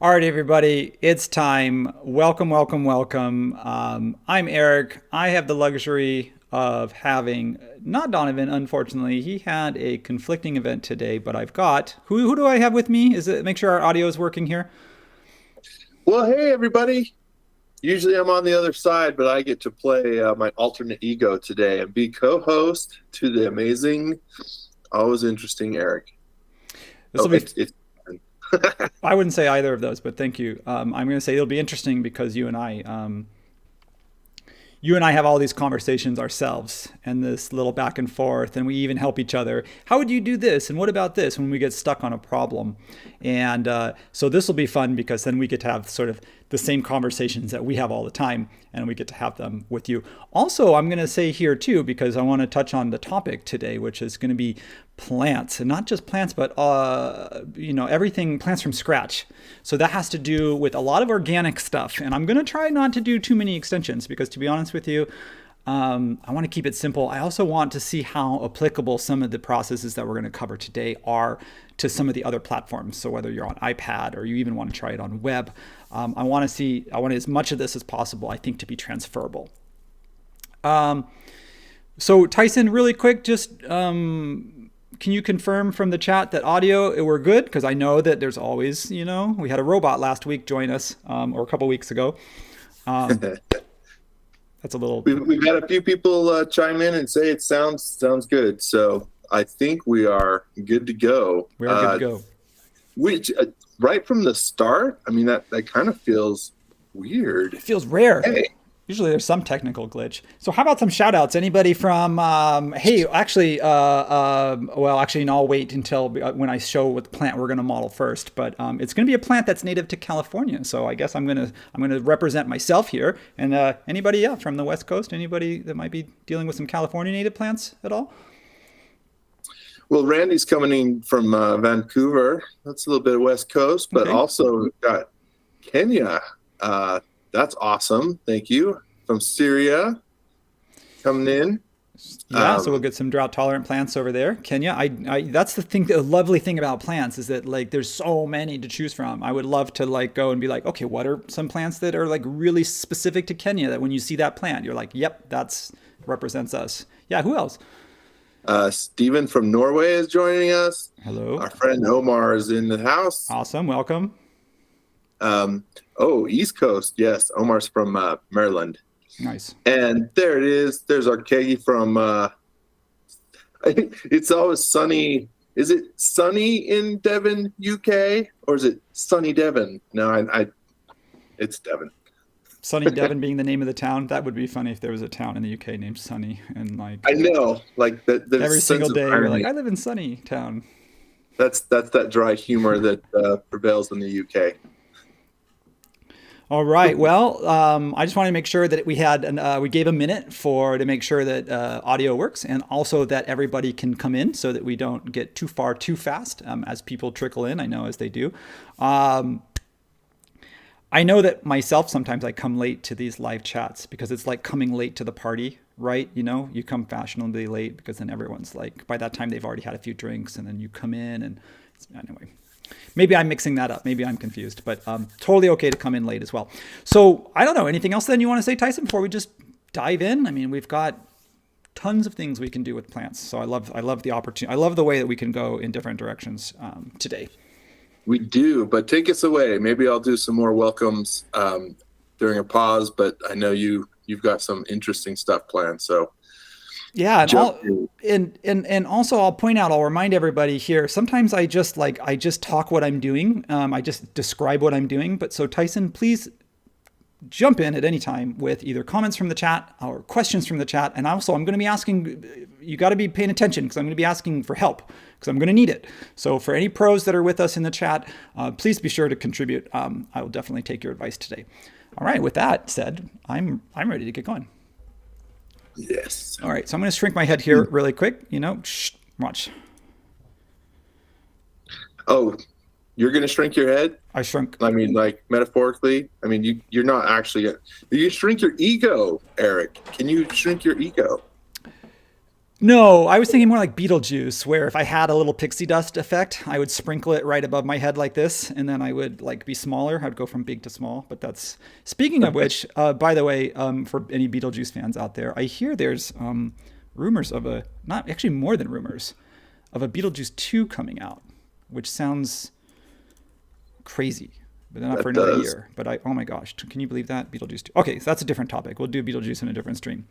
All right, everybody, it's time. Welcome, welcome, welcome. I'm Eric. I have the luxury of having not Donovan, unfortunately. He had a conflicting event today, but I've got who do I have with me? Is it make sure our audio is working here? Well, hey, everybody. Usually I'm on the other side, but I get to play my alternate ego today and be co-host to the amazing, always interesting Eric. This will be. I wouldn't say either of those, but thank you. I'm going to say it'll be interesting because you and I have all these conversations ourselves and this little back and forth, and we even help each other. How would you do this? And what about this when we get stuck on a problem? And so this will be fun because then we get to have sort of the same conversations that we have all the time, and we get to have them with you. Also, I'm going to say here too, because I want to touch on the topic today, which is going to be plants, and not just plants, but everything plants from scratch. So that has to do with a lot of organic stuff, and I'm going to try not to do too many extensions because, to be honest with you, I want to keep it simple. I also want to see how applicable some of the processes that we're going to cover today are to some of the other platforms. So whether you're on iPad or you even want to try it on web, I want as much of this as possible, I think, to be transferable. So Tyson, really quick, just can you confirm from the chat that audio, we're good? Because I know that there's always, we had a robot last week join us, or a couple weeks ago. That's a little. We've had a few people chime in and say it sounds good. So I think we are good to go. We are good to go. Which right from the start, I mean that kind of feels weird. It feels rare. Hey. Usually there's some technical glitch. So how about some shout outs? Anybody from, actually, I'll wait until when I show what plant we're going to model first, but it's going to be a plant that's native to California. So I guess I'm going to represent myself here. And anybody from the West Coast, anybody that might be dealing with some California native plants at all? Well, Randy's coming in from Vancouver. That's a little bit of West Coast, but also we've got Kenya. That's awesome. Thank you. From Syria coming in. Yeah, so we'll get some drought tolerant plants over there. Kenya, I that's the lovely thing about plants is that there's so many to choose from. I would love to go and be okay, what are some plants that are really specific to Kenya that when you see that plant, you're yep, that's represents us. Yeah, who else? Stephen from Norway is joining us. Hello. Our friend Omar is in the house. Awesome, welcome. East Coast. Yes, Omar's from Maryland. Nice. And there it is. There's our Keggy from, it's always sunny. Is it sunny in Devon, UK? Or is it sunny Devon? No, it's Devon. Sunny Devon being the name of the town. That would be funny if there was a town in the UK named Sunny. And I know. Every single day you're I live in Sunny Town. That's that dry humor that prevails in the UK. All right. Well, I just wanted to make sure that we gave a minute to make sure that audio works, and also that everybody can come in so that we don't get too far too fast as people trickle in. I know as they do. I know that myself sometimes I come late to these live chats because it's like coming late to the party, right? You come fashionably late because then everyone's by that time they've already had a few drinks, and then you come in and anyway. Maybe I'm mixing that up. Maybe I'm confused, but totally okay to come in late as well. So I don't know. Anything else then you want to say, Tyson, before we just dive in? I mean, we've got tons of things we can do with plants. So I love the opportunity. I love the way that we can go in different directions today. We do, but take us away. Maybe I'll do some more welcomes during a pause, but I know you've got some interesting stuff planned. So yeah, and also I'll point out, I'll remind everybody here, sometimes I just talk what I'm doing. I just describe what I'm doing. But so Tyson, please jump in at any time with either comments from the chat or questions from the chat. And also I'm going to be asking, you got to be paying attention because I'm going to be asking for help because I'm going to need it. So for any pros that are with us in the chat, please be sure to contribute. I will definitely take your advice today. All right. With that said, I'm ready to get going. Yes. All right. So I'm going to shrink my head here really quick. Watch. Oh, you're going to shrink your head? I shrunk. I mean, metaphorically. I mean, you're not actually. You shrink your ego, Eric. Can you shrink your ego? No, I was thinking more like Beetlejuice, where if I had a little pixie dust effect, I would sprinkle it right above my head like this, and then I would like be smaller. I'd go from big to small. But that's speaking of which. By the way, for any Beetlejuice fans out there, I hear there's rumors of a not actually more than rumors of a Beetlejuice 2 coming out, which sounds crazy. But not for another year. But oh my gosh, can you believe that? Beetlejuice 2. Okay, so that's a different topic. We'll do Beetlejuice in a different stream.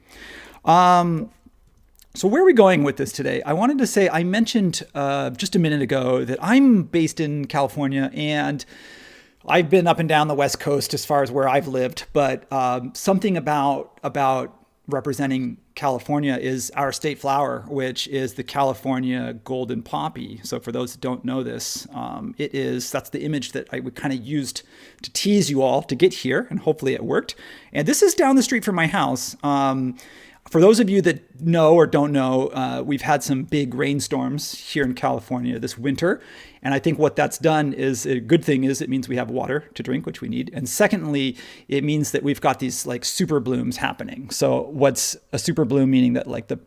So where are we going with this today? I wanted to say, I mentioned just a minute ago that I'm based in California, and I've been up and down the West Coast as far as where I've lived. But something about representing California is our state flower, which is the California golden poppy. So for those that don't know this, that's the image that I would kind of used to tease you all to get here, and hopefully it worked. And this is down the street from my house. For those of you that know or don't know, we've had some big rainstorms here in California this winter. And I think what that's done is a good thing is it means we have water to drink, which we need. And secondly, it means that we've got these like super blooms happening. So what's a super bloom? Meaning that like the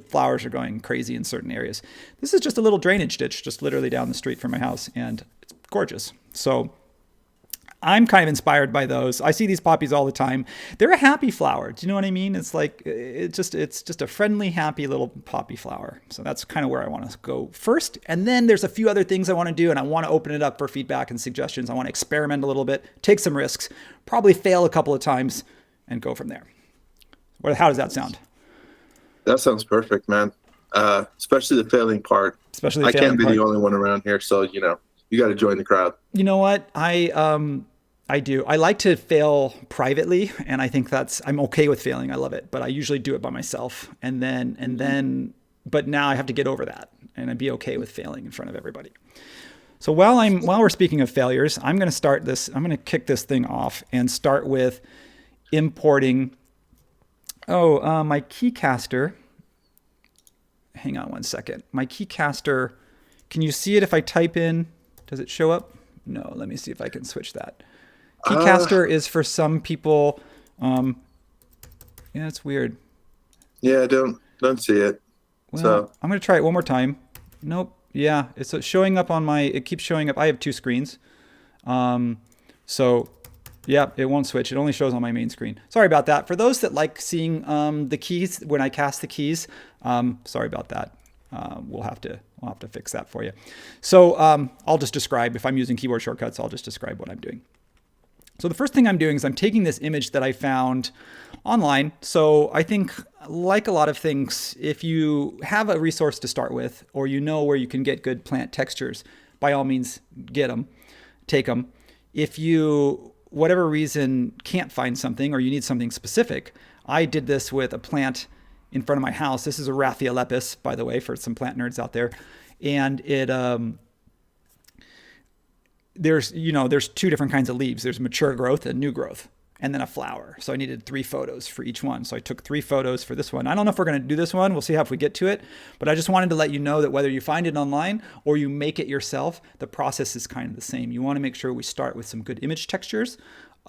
flowers are going crazy in certain areas. This is just a little drainage ditch just literally down the street from my house, and it's gorgeous. So I'm kind of inspired by those. I see these poppies all the time. They're a happy flower. Do you know what I mean? It's like, it's just a friendly, happy little poppy flower. So that's kind of where I want to go first. And then there's a few other things I want to do, and I want to open it up for feedback and suggestions. I want to experiment a little bit, take some risks, probably fail a couple of times, and go from there. How does that sound? That sounds perfect, man. Especially the failing part. I can't be the only one around here, so you got to join the crowd. You know what? I do. I like to fail privately, and I think I'm okay with failing. I love it, but I usually do it by myself. But now I have to get over that and I'd be okay with failing in front of everybody. So while we're speaking of failures, I'm going to kick this thing off and start with importing. My keycaster. Hang on one second. My keycaster. Can you see it if I type in? Does it show up? No. Let me see if I can switch that. Keycaster is for some people. Yeah, it's weird. Yeah, I don't see it. Well, so I'm going to try it one more time. Nope. Yeah, it's showing up on it keeps showing up. I have two screens. So yeah, it won't switch. It only shows on my main screen. Sorry about that. For those that like seeing the keys when I cast the keys, sorry about that. We'll have to fix that for you. So I'll just describe, if I'm using keyboard shortcuts, I'll just describe what I'm doing. So the first thing I'm doing is I'm taking this image that I found online. So I think, like a lot of things, if you have a resource to start with, or you know where you can get good plant textures, by all means, get them, take them. If you, whatever reason, can't find something, or you need something specific, I did this with a plant in front of my house. This is a Raphia, by the way, for some plant nerds out there. And it, there's two different kinds of leaves. There's mature growth and new growth, and then a flower. So I needed 3 photos for each one. So I took 3 photos for this one. I don't know if we're going to do this one. We'll see how if we get to it. But I just wanted to let you know that whether you find it online or you make it yourself, the process is kind of the same. You want to make sure we start with some good image textures.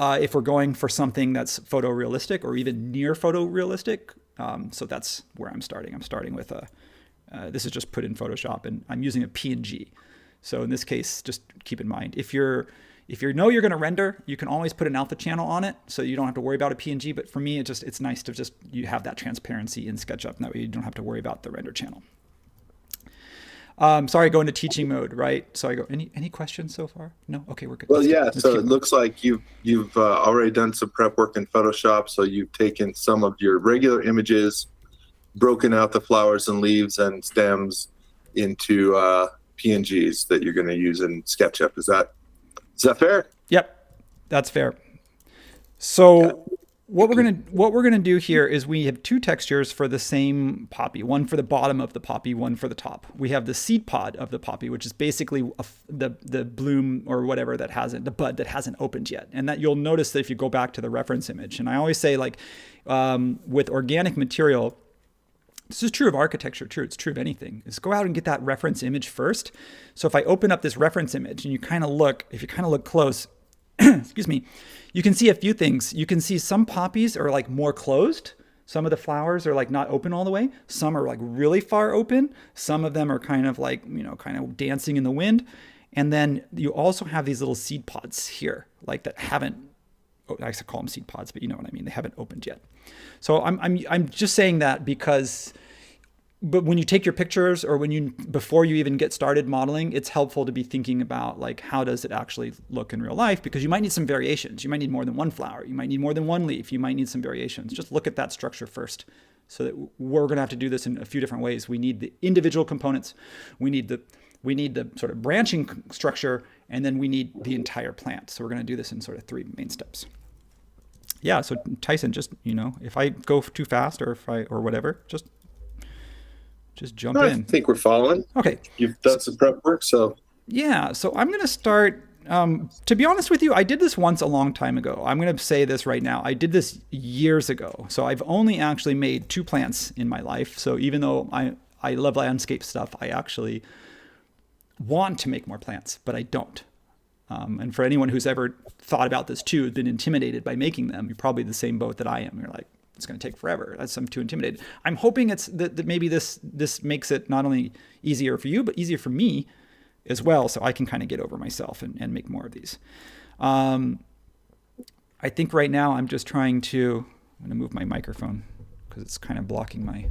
If we're going for something that's photorealistic or even near photorealistic. So that's where I'm starting. I'm starting with this is just put in Photoshop, and I'm using a PNG. So in this case, just keep in mind, if you know you're going to render, you can always put an alpha channel on it, so you don't have to worry about a PNG. But for me, it's nice to you have that transparency in SketchUp. That way you don't have to worry about the render channel. Sorry, I go into teaching mode, right? So I go, any questions so far? No? Okay, we're good. Well, yeah, so it looks like you've already done some prep work in Photoshop. So you've taken some of your regular images, broken out the flowers and leaves and stems into PNGs that you're going to use in SketchUp. Is that fair? Yep, that's fair. So what we're gonna do here is we have 2 textures for the same poppy. One for the bottom of the poppy, one for the top. We have the seed pod of the poppy, which is basically the bloom or whatever the bud that hasn't opened yet. And that you'll notice that if you go back to the reference image. And I always say, like, with organic material, this is true of architecture, it's true of anything, is go out and get that reference image first. So if I open up this reference image and if you kind of look close, excuse me, you can see a few things. You can see some poppies are like more closed. Some of the flowers are like not open all the way. Some are like really far open. Some of them are kind of like, kind of dancing in the wind. And then you also have these little seed pods here, like that haven't, I used to call them seed pods, but you know what I mean. They haven't opened yet. So I'm just saying that because, but when you take your pictures or before you even get started modeling, it's helpful to be thinking about like, how does it actually look in real life? Because you might need some variations. You might need more than one flower. You might need more than one leaf. You might need some variations. Just look at that structure first. So that we're going to have to do this in a few different ways. We need the individual components. We need the sort of branching structure, and then we need the entire plant. So we're going to do this in sort of 3 main steps. Yeah. So Tyson, just, if I go too fast or whatever, just jump in. I think we're following. Okay. You've done some prep work, so. Yeah. So I'm going to start, to be honest with you, I did this once a long time ago. I'm going to say this right now. I did this years ago. So I've only actually made 2 plants in my life. So even though I love landscape stuff, I actually want to make more plants, but I don't. And for anyone who's ever thought about this too, been intimidated by making them, you're probably the same boat that I am. You're like, it's going to take forever. I'm too intimidated. I'm hoping it's that maybe this makes it not only easier for you, but easier for me as well. So I can kind of get over myself and make more of these. I think right now I'm just trying to, I'm going to move my microphone because it's kind of blocking my,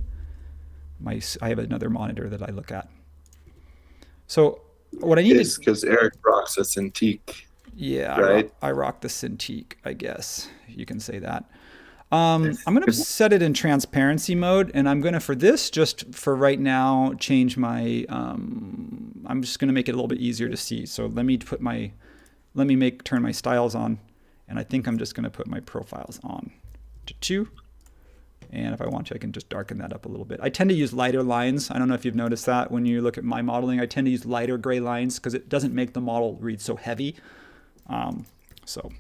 I have another monitor that I look at. So what I need is because Eric rocks a Cintiq. Yeah, right? I rock the Cintiq, I guess you can say that. I'm going to set it in transparency mode, and I'm going to, for this, just for right now, change my, I'm just going to make it a little bit easier to see. So let me turn my styles on, and I think I'm just going to put my profiles on to 2. And if I want to, I can just darken that up a little bit. I tend to use lighter lines. I don't know if you've noticed that when you look at my modeling. I tend to use lighter gray lines because it doesn't make the model read so heavy. So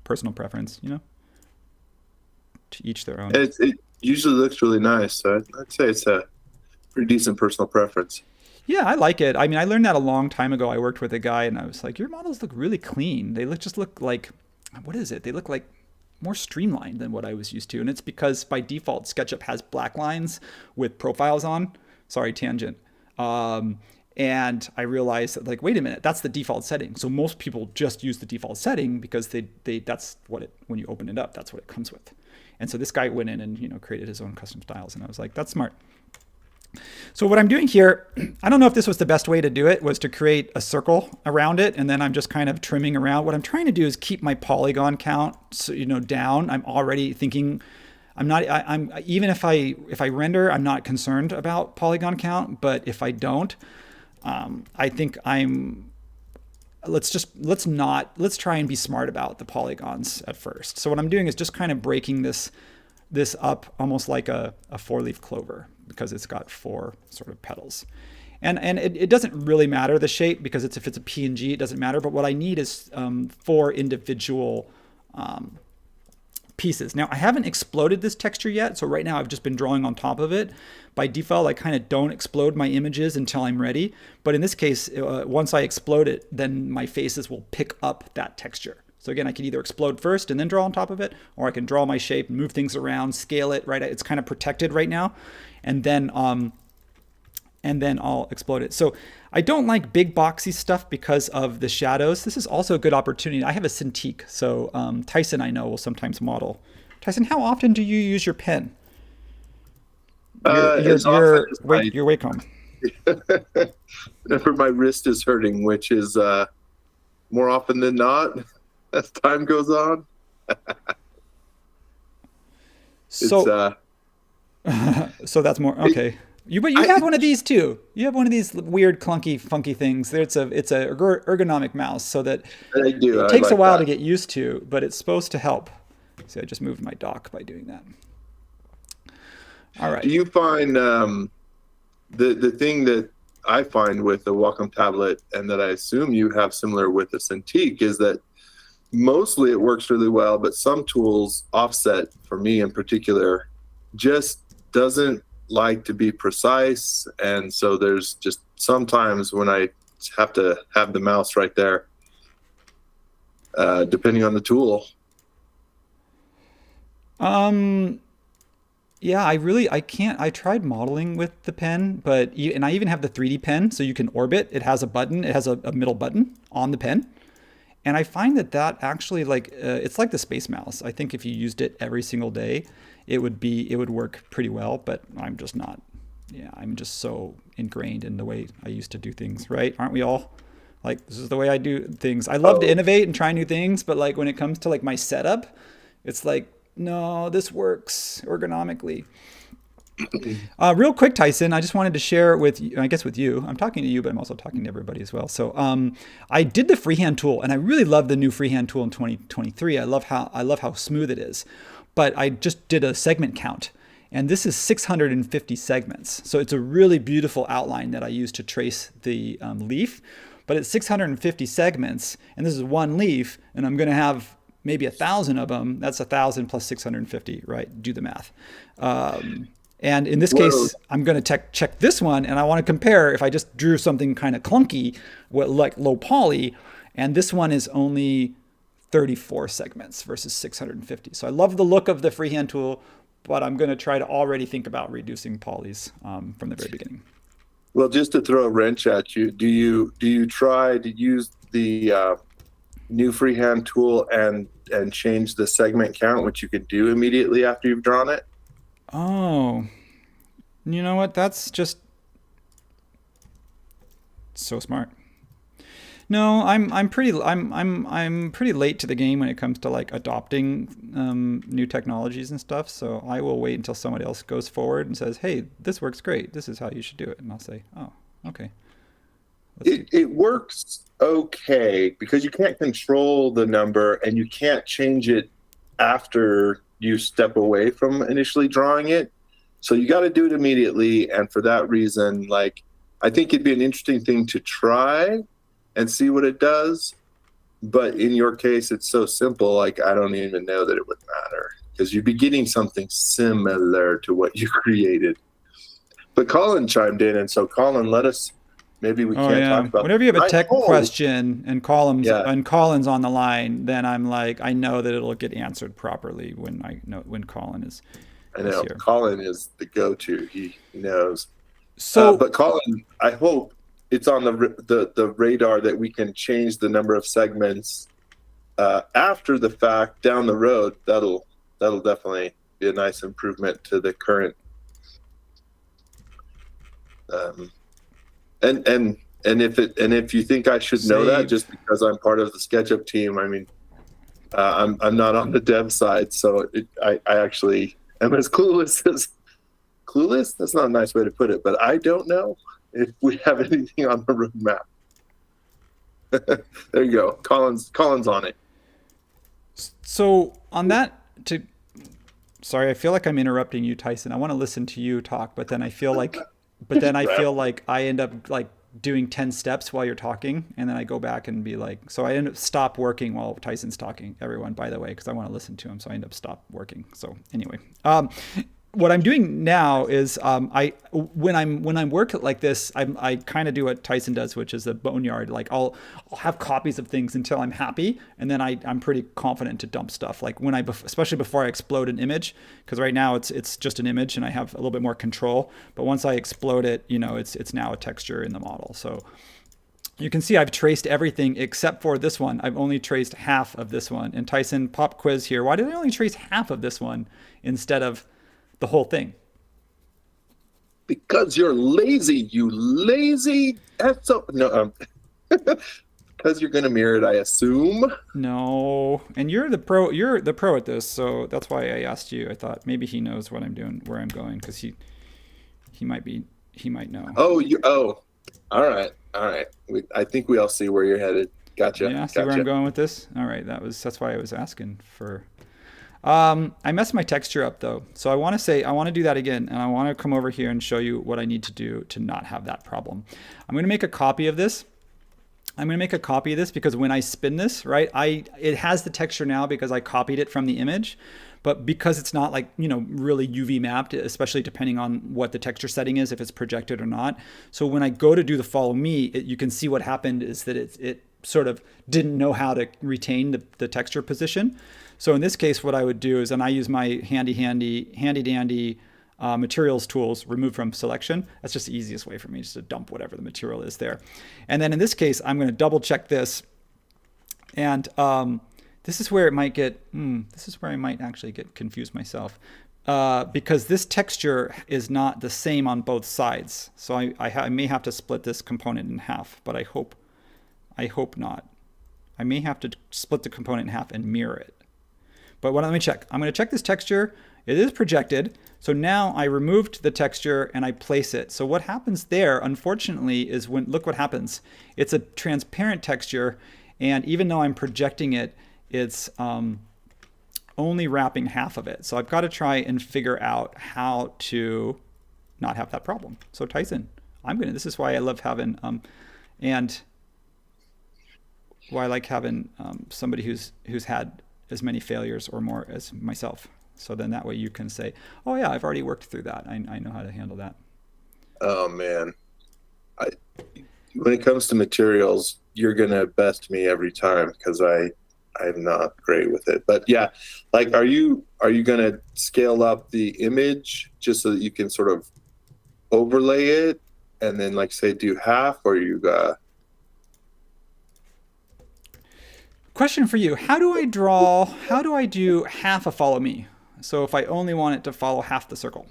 personal preference, to each their own. It usually looks really nice. So I'd say it's a pretty decent personal preference. Yeah, I like it. I mean, I learned that a long time ago. I worked with a guy and I was like, your models look really clean. They just look like, what is it? They look like more streamlined than what I was used to. And it's because by default, SketchUp has black lines with profiles on. Sorry, tangent. And I realized that, like, wait a minute, that's the default setting. So most people just use the default setting because that's what it, when you open it up, that's what it comes with. And so this guy went in and, created his own custom styles. And I was like, that's smart. So what I'm doing here, I don't know if this was the best way to do it, was to create a circle around it. And then I'm just kind of trimming around. What I'm trying to do is keep my polygon count, so, down. I'm already thinking, I'm even if I render, I'm not concerned about polygon count. But if I don't, I think let's try and be smart about the polygons at first. So what I'm doing is just kind of breaking this up almost like a 4-leaf clover, because it's got 4 sort of petals. And it doesn't really matter the shape, because if it's a PNG, it doesn't matter. But what I need is 4 individual pieces. Now, I haven't exploded this texture yet, so right now I've just been drawing on top of it. By default, I kind of don't explode my images until I'm ready. But in this case, once I explode it, then my faces will pick up that texture. So again, I can either explode first and then draw on top of it, or I can draw my shape, move things around, scale it, right? It's kind of protected right now. And then I'll explode it. So I don't like big boxy stuff because of the shadows. This is also a good opportunity. I have a Cintiq, so Tyson, I know, will sometimes model. Tyson, how often do you use your pen? Your Wacom. Whenever my wrist is hurting, which is more often than not as time goes on. So that's more okay. But you have one of these too. You have one of these weird, clunky, funky things. It's a ergonomic mouse, so that it takes a while to get used to, but it's supposed to help. See, I just moved my dock by doing that. All right. Do you find the thing that I find with the Wacom tablet, and that I assume you have similar with the Cintiq, is that mostly it works really well, but some tools, Offset for me in particular, just doesn't like to be precise. And so there's just sometimes when I have to have the mouse right there, depending on the tool. Yeah, I can't, I tried modeling with the pen, and I even have the 3D pen, so you can orbit. It has a button, it has a middle button on the pen. And I find that actually it's like the Space Mouse. I think if you used it every single day, it would work pretty well, but I'm just not. Yeah, I'm just so ingrained in the way I used to do things, right? Aren't we all? Like this is the way I do things. I love to Oh, innovate and try new things, but like when it comes to like my setup, it's like no, this works ergonomically. Real quick, Tyson, I just wanted to share with you, I guess with you. I'm talking to you, but I'm also talking to everybody as well. So, I did the freehand tool, and I really love the new freehand tool in 2023. I love how smooth it is. But I just did a segment count, and this is 650 segments. So it's a really beautiful outline that I use to trace the leaf. But it's 650 segments, and this is one leaf, and I'm going to have maybe 1,000 of them. That's 1,000 plus 650, right? Do the math. And in this well, case, I'm going to check this one, and I want to compare if I just drew something kind of clunky, like low poly, and this one is only 34 segments versus 650. So I love the look of the freehand tool, but I'm going to try to already think about reducing polys from the very beginning. well, just to throw a wrench at you, do you try to use the new freehand tool and change the segment count, which you can do immediately after you've drawn it? Oh, you know what? That's just so smart. No, I'm pretty late to the game when it comes to like adopting new technologies and stuff. So I will wait until somebody else goes forward and says, "Hey, this works great. This is how you should do it," and I'll say, "Oh, okay, let's do." It works okay because you can't control the number and you can't change it after you step away from initially drawing it. So you got to do it immediately. And for that reason, like, I think it'd be an interesting thing to try and see what it does. But in your case, it's so simple. Like, I don't even know that it would matter because you'd be getting something similar to what you created. But Colin chimed in. And so, Colin, maybe we Oh can't yeah. talk about Whenever you have a I tech hope. question Yeah, and Colin's on the line, then I'm like, I know that it'll get answered properly when Colin I is know. here. Colin is the go-to. He knows. So But Colin, I hope it's on the radar that we can change the number of segments after the fact down the road. That'll definitely be a nice improvement to the current. Um, and if you think I should know that save. just because I'm part of the SketchUp team, I mean, I'm not on the dev side, so I actually am as clueless. That's not a nice way to put it, but I don't know if we have anything on the roadmap. There you go. Colin's on it. So on that to sorry, I feel like I'm interrupting you, Tyson. I want to listen to you talk, but then I feel like I end up like doing 10 steps while you're talking, and then I go back and be like, so I end up stop working while Tyson's talking, everyone, by the way, because I want to listen to him. So I end up stop working. So anyway, what I'm doing now is when I'm work like this, I kind of do what Tyson does, which is a boneyard. Like I'll have copies of things until I'm happy, and then I'm pretty confident to dump stuff. Like when especially before I explode an image, because right now it's just an image and I have a little bit more control. But once I explode it, it's now a texture in the model. So you can see I've traced everything except for this one. I've only traced half of this one. And Tyson, pop quiz here. Why did I only trace half of this one instead of the whole thing? Because you're lazy, you lazy. No, because you're gonna mirror it, I assume. No. And you're the pro at this, so that's why I asked you. I thought maybe he knows what I'm doing, where I'm going, because he might know. Oh, you. Oh, all right, all right. I think we all see where you're headed. Gotcha, Yeah, see where I'm gotcha. going with this? All right, that's why I was asking for. I messed my texture up though, so I want to do that again, and I want to come over here and show you what I need to do to not have that problem. I'm going to make a copy of this. Because when I spin this, right, it has the texture now because I copied it from the image, but because it's not like, really UV mapped, especially depending on what the texture setting is, if it's projected or not. So when I go to do the follow me, you can see what happened is that it sort of didn't know how to retain the texture position. So in this case, what I would do is, and I use my handy dandy materials tools, remove from selection. That's just the easiest way for me, just to dump whatever the material is there. And then in this case, I'm going to double check this. And this is where it might get, this is where I might actually get confused myself. Because this texture is not the same on both sides. So I may have to split this component in half, but I hope not. I may have to split the component in half and mirror it. But let me check. I'm going to check this texture. It is projected. So now I removed the texture and I place it. So what happens there, unfortunately, is look what happens. It's a transparent texture, and even though I'm projecting it, it's only wrapping half of it. So I've got to try and figure out how to not have that problem. So Tyson, this is why I love having, and why I like having somebody who's had as many failures or more as myself. So then that way you can say, oh yeah, I've already worked through that. I know how to handle that. Oh man. When it comes to materials, you're going to best me every time because I'm not great with it. But yeah, like, are you going to scale up the image just so that you can sort of overlay it and then, like, say, do half, or you Question for you. How do I do half a follow me? So if I only want it to follow half the circle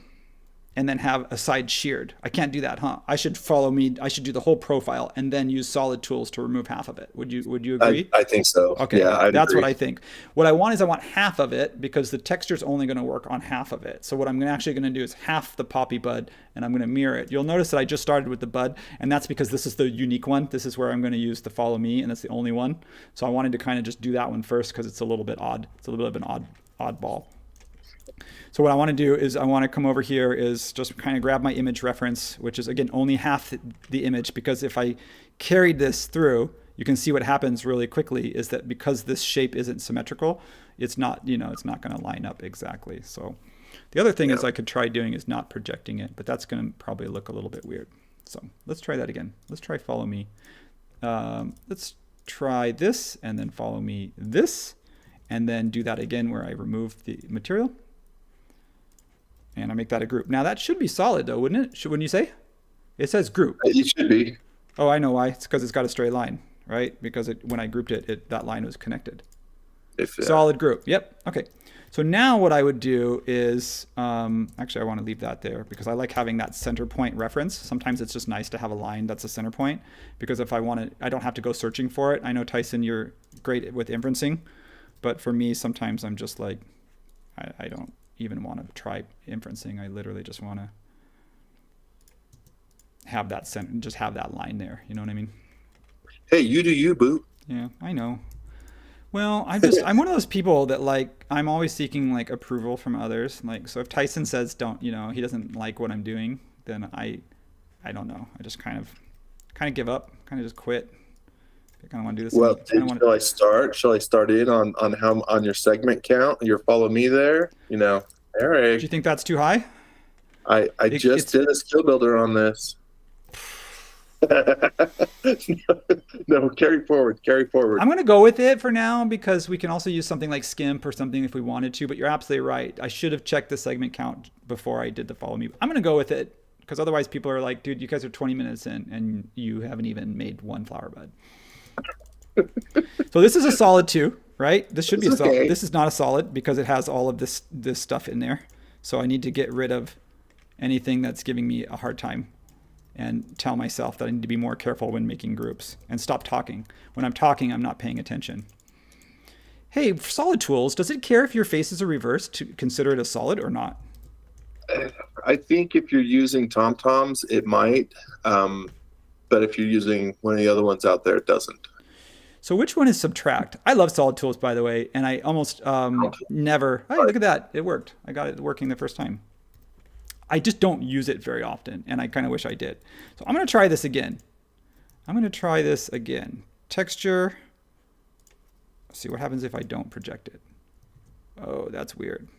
and then have a side sheared, I can't do that, huh? I should do the whole profile and then use solid tools to remove half of it. Would you agree? I think so. Okay, yeah, that's agree. what I think. What I want is half of it, because the texture's only going to work on half of it. So what I'm actually going to do is half the poppy bud, and I'm going to mirror it. You'll notice that I just started with the bud, and that's because this is the unique one. This is where I'm going to use the follow me, and that's the only one. So I wanted to kind of just do that one first because it's a little bit odd. It's a little bit of an oddball. So what I want to do is I want to come over here is just kind of grab my image reference, which is, again, only half the image, because if I carried this through, you can see what happens really quickly is that because this shape isn't symmetrical, it's not going to line up exactly. So the other thing is I could try doing is not projecting it, but that's going to probably look a little bit weird. So let's try that again. Let's try follow me. Let's try this and then follow me this, and then do that again where I remove the material. And I make that a group. Now that should be solid though, wouldn't it? Wouldn't you say? It says group. It should be. Oh, I know why. It's because it's got a straight line, right? Because when I grouped it, that line was connected. Solid group. Yep. Okay. So now what I would do is, actually I want to leave that there because I like having that center point reference. Sometimes it's just nice to have a line that's a center point, because if I want to, I don't have to go searching for it. I know, Tyson, you're great with inferencing, but for me, sometimes I'm just like, I don't even want to try inferencing. I literally just want to have that just have that line there. You know what I mean? Hey, you do you, boo. Yeah, I know. Well, I'm one of those people that, like, I'm always seeking like approval from others. Like, so if Tyson says he doesn't like what I'm doing, then I don't know. I just kind of give up, kind of just quit. I kind of want to do this. Well, shall I start in on your segment count, your follow me there? Eric. Do you think that's too high? I just did a skill builder on this. No, carry forward. I'm going to go with it for now, because we can also use something like Skimp or something if we wanted to, but you're absolutely right. I should have checked the segment count before I did the follow me. I'm going to go with it, because otherwise people are like, dude, you guys are 20 minutes in and you haven't even made one flower bud. So this is a solid 2, right? This should be a solid. Okay. This is not a solid because it has all of this stuff in there. So I need to get rid of anything that's giving me a hard time and tell myself that I need to be more careful when making groups and stop talking. When I'm talking, I'm not paying attention. Hey, for solid tools, does it care if your faces are reversed to consider it a solid or not? I think if you're using TomToms, it might. But if you're using one of the other ones out there, it doesn't. So which one is subtract? I love solid tools, by the way, and I almost never. Hey, look at that! It worked. I got it working the first time. I just don't use it very often, and I kind of wish I did. So I'm going to try this again. Texture. Let's see what happens if I don't project it. Oh, that's weird.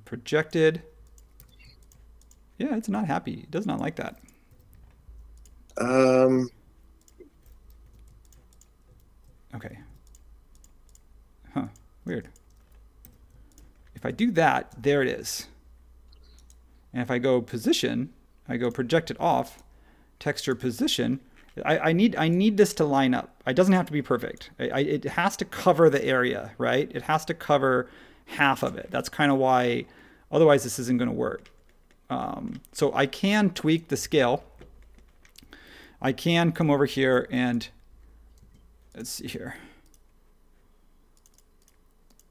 Projected. Yeah, it's not happy. It does not like that. Okay. Huh, weird. If I do that, there it is. And if I go position, I go project it off, texture position, I need this to line up. It doesn't have to be perfect. It has to cover the area, right? It has to cover half of it. That's kind of why, otherwise this isn't going to work. So I can tweak the scale. I can come over here and let's see here.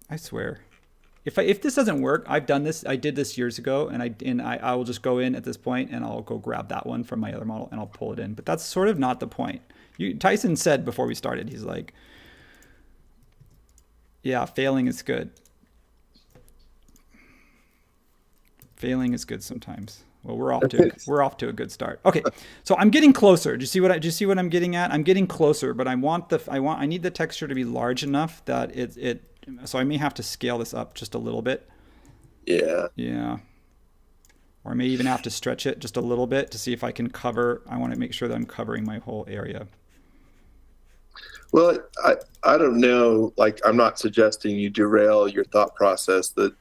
I swear, if this doesn't work, I've done this. I did this years ago, and I will just go in at this point and I'll go grab that one from my other model and I'll pull it in. But that's sort of not the point. Tyson said before we started, he's like, yeah, failing is good. Failing is good sometimes. Well, we're off to a good start. Okay, so I'm getting closer. Do you see what I'm getting at? I'm getting closer, but I need the texture to be large enough that so I may have to scale this up just a little bit. Yeah. Yeah. Or I may even have to stretch it just a little bit to see if I can cover. I want to make sure that I'm covering my whole area. Well, I don't know. Like, I'm not suggesting you derail your thought process. The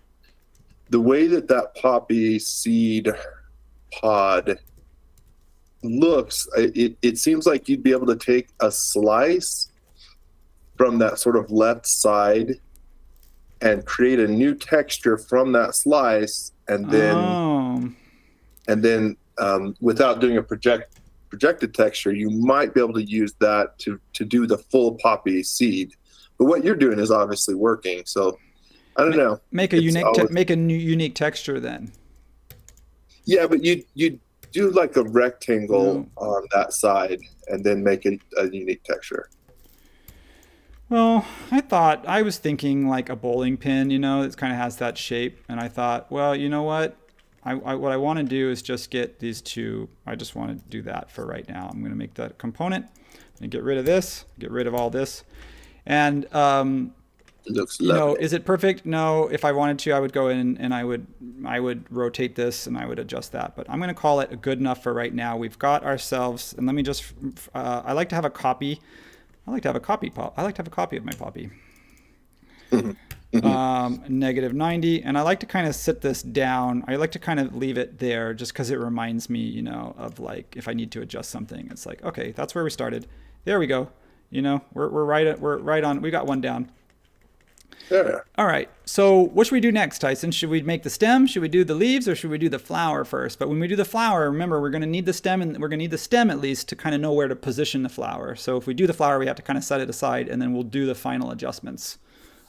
way that poppy seed pod looks, it seems like you'd be able to take a slice from that sort of left side and create a new texture from that slice, and then without doing a projected texture, you might be able to use that to do the full poppy seed. But what you're doing is obviously working, so I don't know. Make a unique texture then. Yeah, but you do like a rectangle on that side, and then make it a unique texture. Well, I was thinking like a bowling pin, it kind of has that shape. And I thought, well, you know what? What I want to do is just get these two. I just want to do that for right now. I'm going to make that component and get rid of this, get rid of all this. And, it looks lovely. is it perfect? No. If I wanted to, I would go in and I would rotate this and I would adjust that. But I'm going to call it good enough for right now. We've got ourselves, and let me just, I like to have a copy. I like to have a copy of my poppy. -90, and I like to kind of sit this down. I like to kind of leave it there just because it reminds me, of like if I need to adjust something. It's like, okay, that's where we started. There we go. We're right on. We got one down. Yeah. All right. So what should we do next, Tyson? Should we make the stem? Should we do the leaves, or should we do the flower first? But when we do the flower, remember, we're going to need the stem, and we're going to need the stem at least to kind of know where to position the flower. So if we do the flower, we have to kind of set it aside, and then we'll do the final adjustments.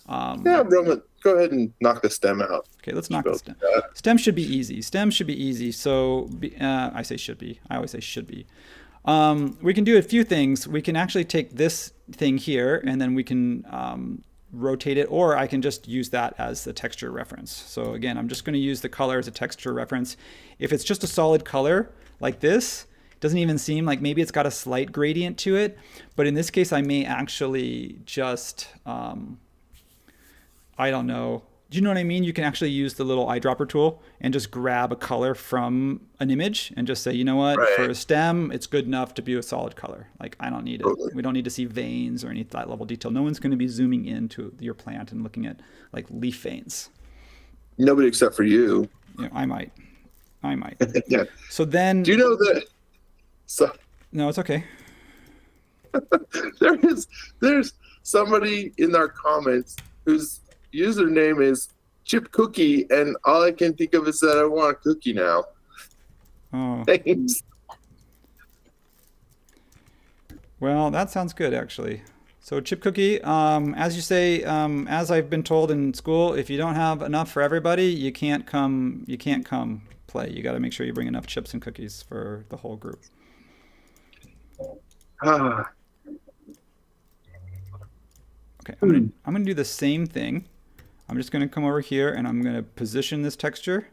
Roman, go ahead and knock the stem out. Okay, let's knock the stem. Stem should be easy. So I say should be. I always say should be. We can do a few things. We can actually take this thing here, and then we can rotate it, or I can just use that as the texture reference. So again, I'm just going to use the color as a texture reference. If it's just a solid color like this, it doesn't even seem like, maybe it's got a slight gradient to it, but in this case I may actually just I don't know. Do you know what I mean? You can actually use the little eyedropper tool and just grab a color from an image and just say, you know what, right, for a stem, it's good enough to be a solid color. Like, I don't need it. Totally. We don't need to see veins or any that level detail. No one's going to be zooming into your plant and looking at like leaf veins. Nobody except for you. I might. Yeah. So then. Do you know that? So. No, it's okay. There's somebody in our comments whose username is Chip Cookie, and all I can think of is that I want a cookie now. Oh. Thanks. Well, that sounds good, actually. So Chip Cookie, as you say, as I've been told in school, if you don't have enough for everybody, you can't come play. You got to make sure you bring enough chips and cookies for the whole group. Okay, I'm gonna do the same thing. I'm just going to come over here and I'm going to position this texture,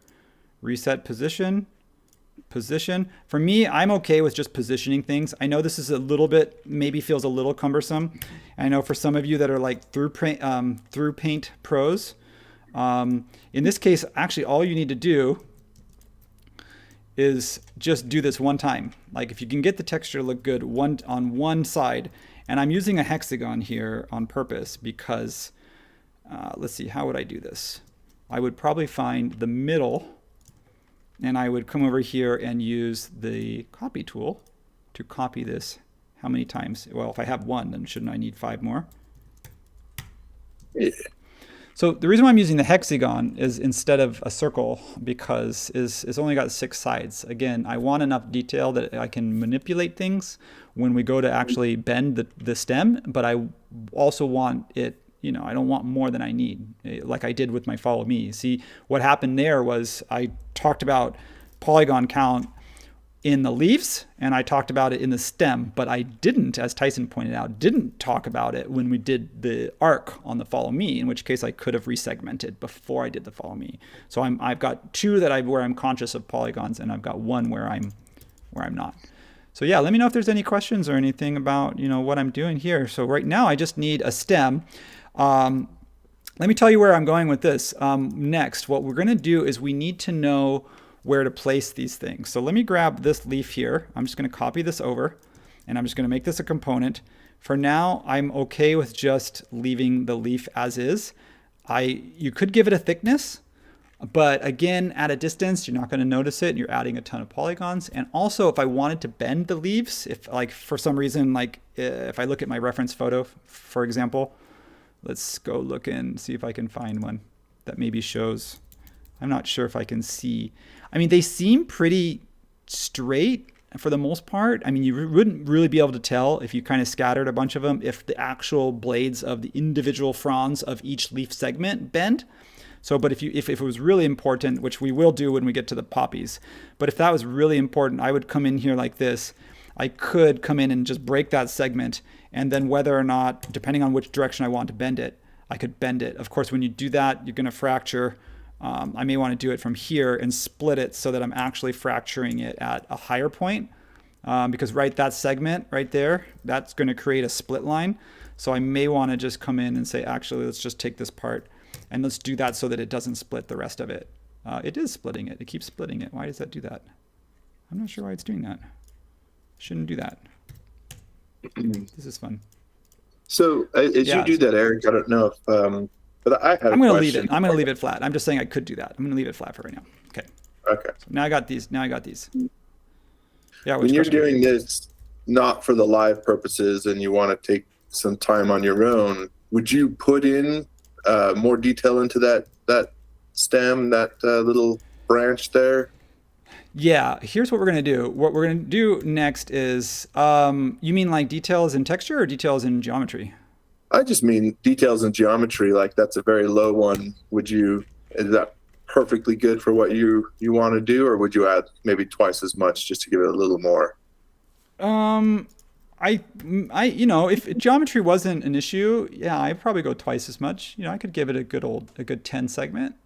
reset position. For me, I'm okay with just positioning things. I know this is a little bit, maybe feels a little cumbersome. I know for some of you that are like through paint pros, in this case, actually all you need to do is just do this one time. Like if you can get the texture to look good on one side, And I'm using a hexagon here on purpose because, let's see, how would I do this? I would probably find the middle, and I would come over here and use the copy tool to copy this. How many times? Well, if I have one, then shouldn't I need 5 more? Yeah. So the reason why I'm using the hexagon is instead of a circle because it's only got 6 sides. Again, I want enough detail that I can manipulate things when we go to actually bend the stem, but I also want it, I don't want more than I need, like I did with my follow me. See, what happened there was I talked about polygon count in the leaves and I talked about it in the stem, but I didn't, as Tyson pointed out, didn't talk about it when we did the arc on the follow me, in which case I could have resegmented before I did the follow me. So I've got 2 where I'm conscious of polygons, and I've got 1 where I'm not. So yeah, let me know if there's any questions or anything about what I'm doing here. So right now I just need a stem. Let me tell you where I'm going with this. Next, what we're going to do is we need to know where to place these things. So let me grab this leaf here. I'm just going to copy this over, and I'm just going to make this a component. For now, I'm okay with just leaving the leaf as is. You could give it a thickness, but again, at a distance, you're not going to notice it. You're adding a ton of polygons. And also, if I wanted to bend the leaves, if like for some reason, like if I look at my reference photo, for example, let's go look and see if I can find one that maybe shows. I'm not sure if I can see. I mean, they seem pretty straight for the most part. I mean, you wouldn't really be able to tell if you kind of scattered a bunch of them if the actual blades of the individual fronds of each leaf segment bend. So, but if it was really important, which we will do when we get to the poppies, but if that was really important, I would come in here like this. I could come in and just break that segment, and then whether or not, depending on which direction I want to bend it, I could bend it. Of course, when you do that, you're going to fracture. I may want to do it from here and split it so that I'm actually fracturing it at a higher point, because that segment right there, that's going to create a split line. So I may want to just come in and say, actually, let's just take this part and let's do that so that it doesn't split the rest of it. It is splitting it. It keeps splitting it. Why does that do that? I'm not sure why it's doing that. Shouldn't do that. This is fun. So as you do that, Eric, I don't know if, but I had I'm going to leave it. I'm going to leave it flat. I'm just saying I could do that. I'm going to leave it flat for right now. Okay. Okay. So now I got these. Yeah. When you're doing this not for the live purposes and you want to take some time on your own, would you put in more detail into that stem, that little branch there? Yeah. Here's what we're going to do. What we're going to do next is, you mean like details in texture or details in geometry? I just mean details in geometry. Like that's a very low one. Is that perfectly good for what you want to do, or would you add maybe twice as much just to give it a little more? If geometry wasn't an issue, yeah, I'd probably go twice as much. I could give it a good 10 segment,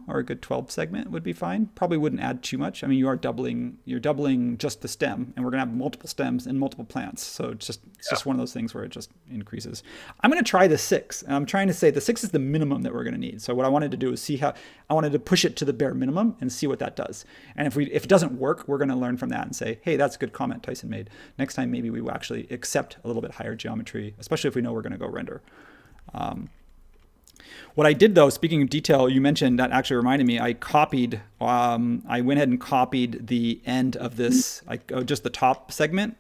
or a good 12 segment would be fine. Probably wouldn't add too much. I mean, you're doubling just the stem, and we're gonna have multiple stems and multiple plants. So it's just one of those things where it just increases. I'm gonna try the 6, and I'm trying to say the 6 is the minimum that we're gonna need. So what I wanted to do is see how I wanted to push it to the bare minimum and see what that does. And if it doesn't work, we're gonna learn from that and say, hey, that's a good comment Tyson made. Next time, maybe we will actually accept a little bit higher geometry, especially if we know we're going to go render. What I did though, speaking of detail, you mentioned that actually reminded me, I went ahead and copied the end of this, just the top segment.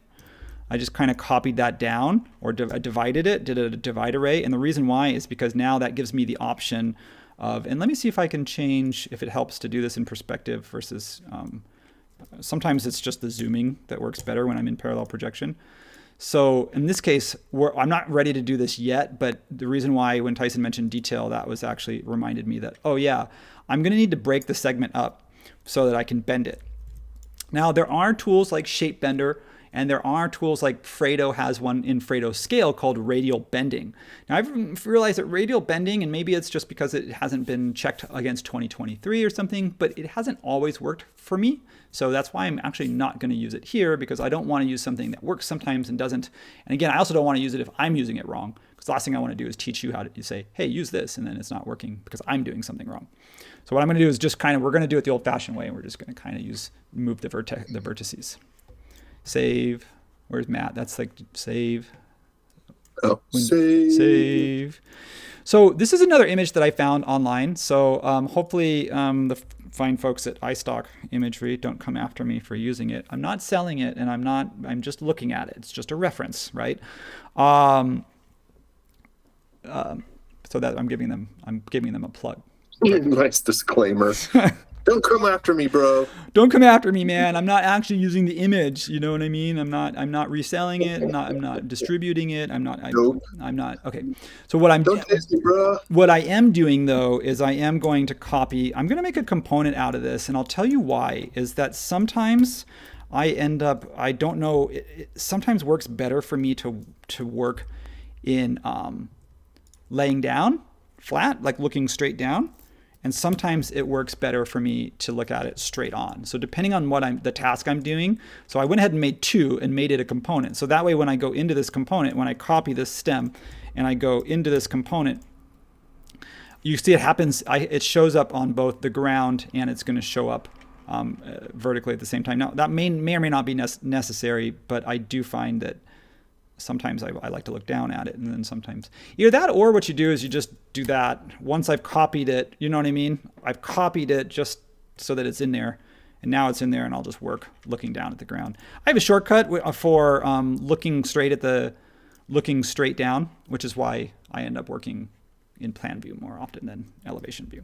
I just kind of copied that down, or divided it, did a divide array. And the reason why is because now that gives me the option of, and let me see if I can change, if it helps to do this in perspective versus, sometimes it's just the zooming that works better when I'm in parallel projection. So in this case, I'm not ready to do this yet, but the reason why when Tyson mentioned detail, that was actually reminded me that, oh yeah, I'm going to need to break the segment up so that I can bend it. Now there are tools like Shape Bender, and there are tools like Fredo has one in Fredo Scale called radial bending. Now I've realized that radial bending, and maybe it's just because it hasn't been checked against 2023 or something, but it hasn't always worked for me. So that's why I'm actually not going to use it here, because I don't want to use something that works sometimes and doesn't. And again, I also don't want to use it if I'm using it wrong, because the last thing I want to do is teach you how to say, hey, use this, and then it's not working because I'm doing something wrong. So what I'm going to do is just we're going to do it the old fashioned way, and we're just going to kind of move the vertices. Save. Where's Matt? That's like save. Oh, Save. So this is another image that I found online. So hopefully the fine folks at iStock Imagery don't come after me for using it. I'm not selling it, and I'm just looking at it. It's just a reference, right? So that I'm giving them a plug. Nice disclaimer. Don't come after me, bro. Don't come after me, man. I'm not actually using the image. You know what I mean? I'm not reselling it. I'm not distributing it. I'm not. Okay. So Don't taste me, bro. What I am doing though is I am going to copy. I'm going to make a component out of this, and I'll tell you why. Is that sometimes I end up. I don't know. It sometimes works better for me to work in laying down flat, like looking straight down. And sometimes it works better for me to look at it straight on. So depending on the task I'm doing, so I went ahead and made two and made it a component. So that way when I go into this component, when I copy this stem and I go into this component, you see it happens, it shows up on both the ground and it's going to show up vertically at the same time. Now that may or may not be necessary, but I do find that sometimes I like to look down at it, and then sometimes either that or what you do is you just do that. Once I've copied it, you know what I mean? I've copied it just so that it's in there, and now it's in there, and I'll just work looking down at the ground. I have a shortcut for looking straight down, which is why I end up working in plan view more often than elevation view.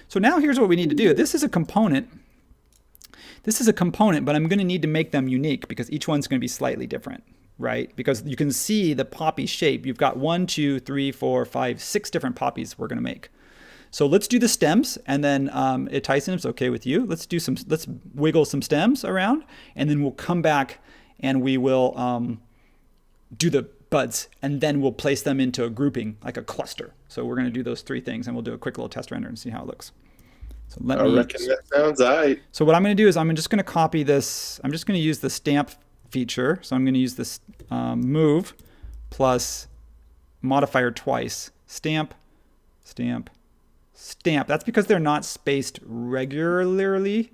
So now here's what we need to do. This is a component, but I'm going to need to make them unique because each one's going to be slightly different. Right? Because you can see the poppy shape. You've got 1, 2, 3, 4, 5, 6 different poppies we're going to make. So let's do the stems, and then Tyson, if it's okay with you, let's wiggle some stems around, and then we'll come back and we will do the buds, and then we'll place them into a grouping, like a cluster. So we're going to do those three things, and we'll do a quick little test render and see how it looks. So I reckon that sounds all right. So what I'm going to do is I'm just going to copy this. I'm just going to use the stamp feature. So I'm going to use this move plus modifier twice. Stamp, stamp, stamp. That's because they're not spaced regularly.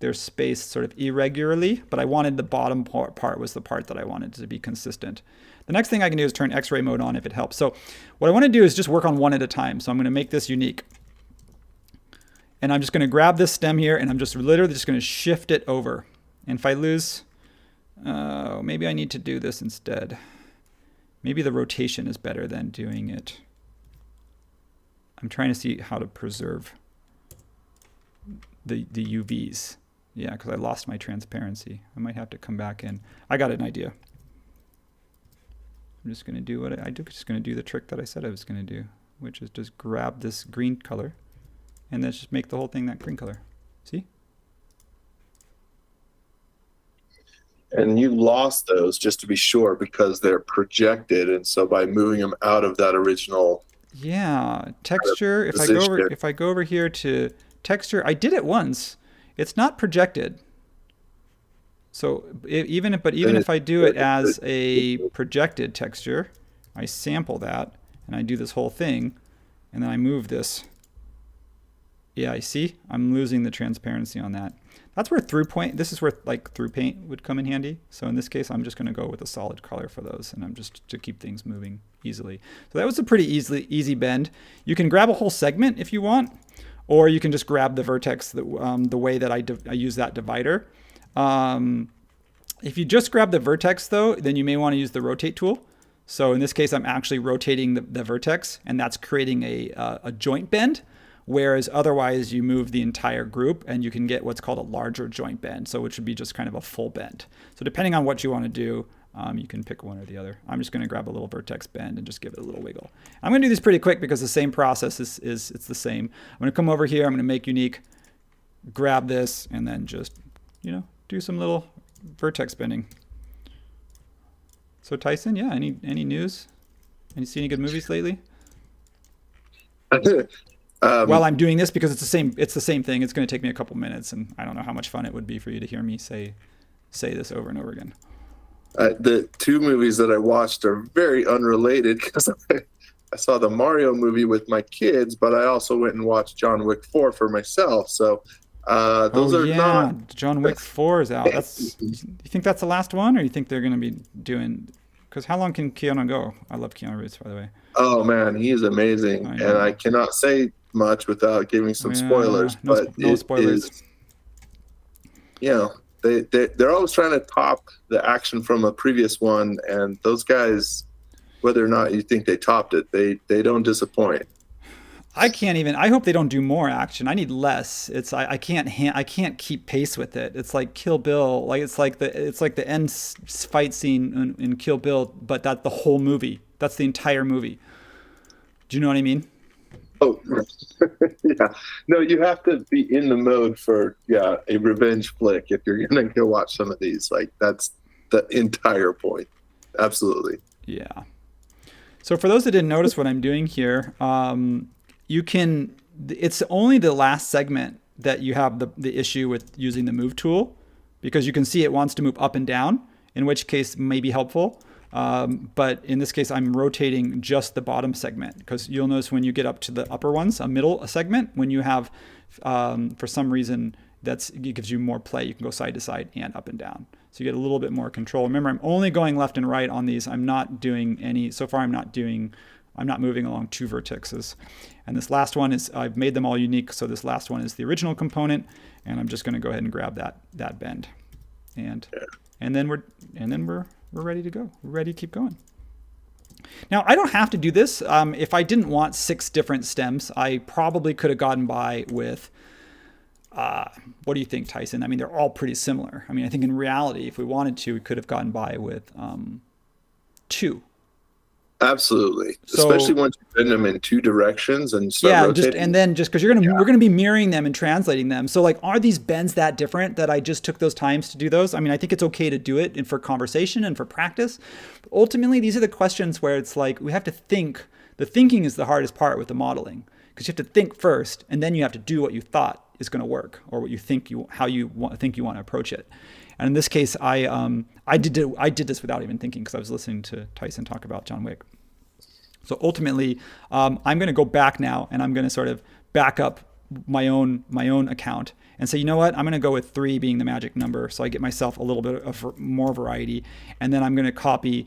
They're spaced sort of irregularly, but I wanted the bottom part was the part that I wanted to be consistent. The next thing I can do is turn X-ray mode on if it helps. So what I want to do is just work on one at a time. So I'm going to make this unique. And I'm just going to grab this stem here, and I'm just literally just going to shift it over. And if I lose... maybe I need to do this instead. Maybe the rotation is better than doing it. I'm trying to see how to preserve the UVs. Yeah, because I lost my transparency. I might have to come back in. I got an idea. I'm just going to do what I do. Just going to do the trick that I said I was going to do, which is just grab this green color and then just make the whole thing that green color. See? And you lost those, just to be sure, because they're projected, and so by moving them out of that original texture, if I go over here to texture, I did it once. It's not projected. So even if I do it as a projected texture, I sample that and I do this whole thing, and then I move this. Yeah, I see I'm losing the transparency on that. That's where this is where like through paint would come in handy. So in this case, I'm just going to go with a solid color for those, and I'm just to keep things moving easily. So that was a pretty easy bend. You can grab a whole segment if you want, or you can just grab the vertex the way that I use that divider. If you just grab the vertex though, then you may want to use the rotate tool. So in this case, I'm actually rotating the vertex, and that's creating a joint bend. Whereas otherwise you move the entire group and you can get what's called a larger joint bend, so which would be just kind of a full bend. So depending on what you want to do, you can pick one or the other. I'm just going to grab a little vertex bend and just give it a little wiggle. I'm going to do this pretty quick because the same process is it's the same. I'm going to come over here, I'm going to make unique, grab this, and then just, do some little vertex bending. So Tyson, yeah, any news? See any good movies lately? While I'm doing this, because it's the same thing. It's going to take me a couple minutes, and I don't know how much fun it would be for you to hear me say this over and over again. The two movies that I watched are very unrelated because I saw the Mario movie with my kids, but I also went and watched John Wick 4 for myself. So those are not. John Wick 4 is out. You think that's the last one, or you think they're going to be doing? Because how long can Keanu go? I love Keanu Reeves, by the way. Oh man, he is amazing, I and know. I cannot say much without giving some spoilers. No, But no it spoilers. is, you know, they're always trying to top the action from a previous one, and those guys, whether or not you think they topped it, they don't disappoint. I can't even. I hope they don't do more action. I need less. I can't I can't keep pace with it. It's like Kill Bill. Like it's like the end fight scene in Kill Bill, but that's the whole movie. That's the entire movie. Do you know what I mean? Oh, yeah. No, you have to be in the mode for a revenge flick if you're gonna go watch some of these. Like that's the entire point. Absolutely. Yeah. So for those that didn't notice what I'm doing here, you can. It's only the last segment that you have the issue with using the move tool, because you can see it wants to move up and down, in which case may be helpful. But in this case, I'm rotating just the bottom segment, because you'll notice when you get up to the upper ones, a middle segment, when you have, for some reason, it gives you more play. You can go side to side and up and down. So you get a little bit more control. Remember, I'm only going left and right on these. I'm not doing any, so far I'm not moving along 2 vertices. And this last one is, I've made them all unique. So this last one is the original component, and I'm just going to go ahead and grab that bend. And then we're ready to go. We're ready to keep going. Now, I don't have to do this. If I didn't want 6 different stems, I probably could have gotten by with, what do you think, Tyson? I mean, they're all pretty similar. I mean, I think in reality, if we wanted to, we could have gotten by with 2. Absolutely. Especially once you bend them in 2 directions and start rotating. And then just because we're gonna be mirroring them and translating them. So like, are these bends that different that I just took those times to do those? I mean, I think it's okay to do it and for conversation and for practice. But ultimately, these are the questions where it's like we have to think. The thinking is the hardest part with the modeling, because you have to think first, and then you have to do what you thought is going to work, or what you think how you want to approach it. And in this case, I did this without even thinking, because I was listening to Tyson talk about John Wick. So ultimately, I'm going to go back now, and I'm going to sort of back up my own account and say, you know what, I'm going to go with 3 being the magic number, so I get myself a little bit of more variety. And then I'm going to copy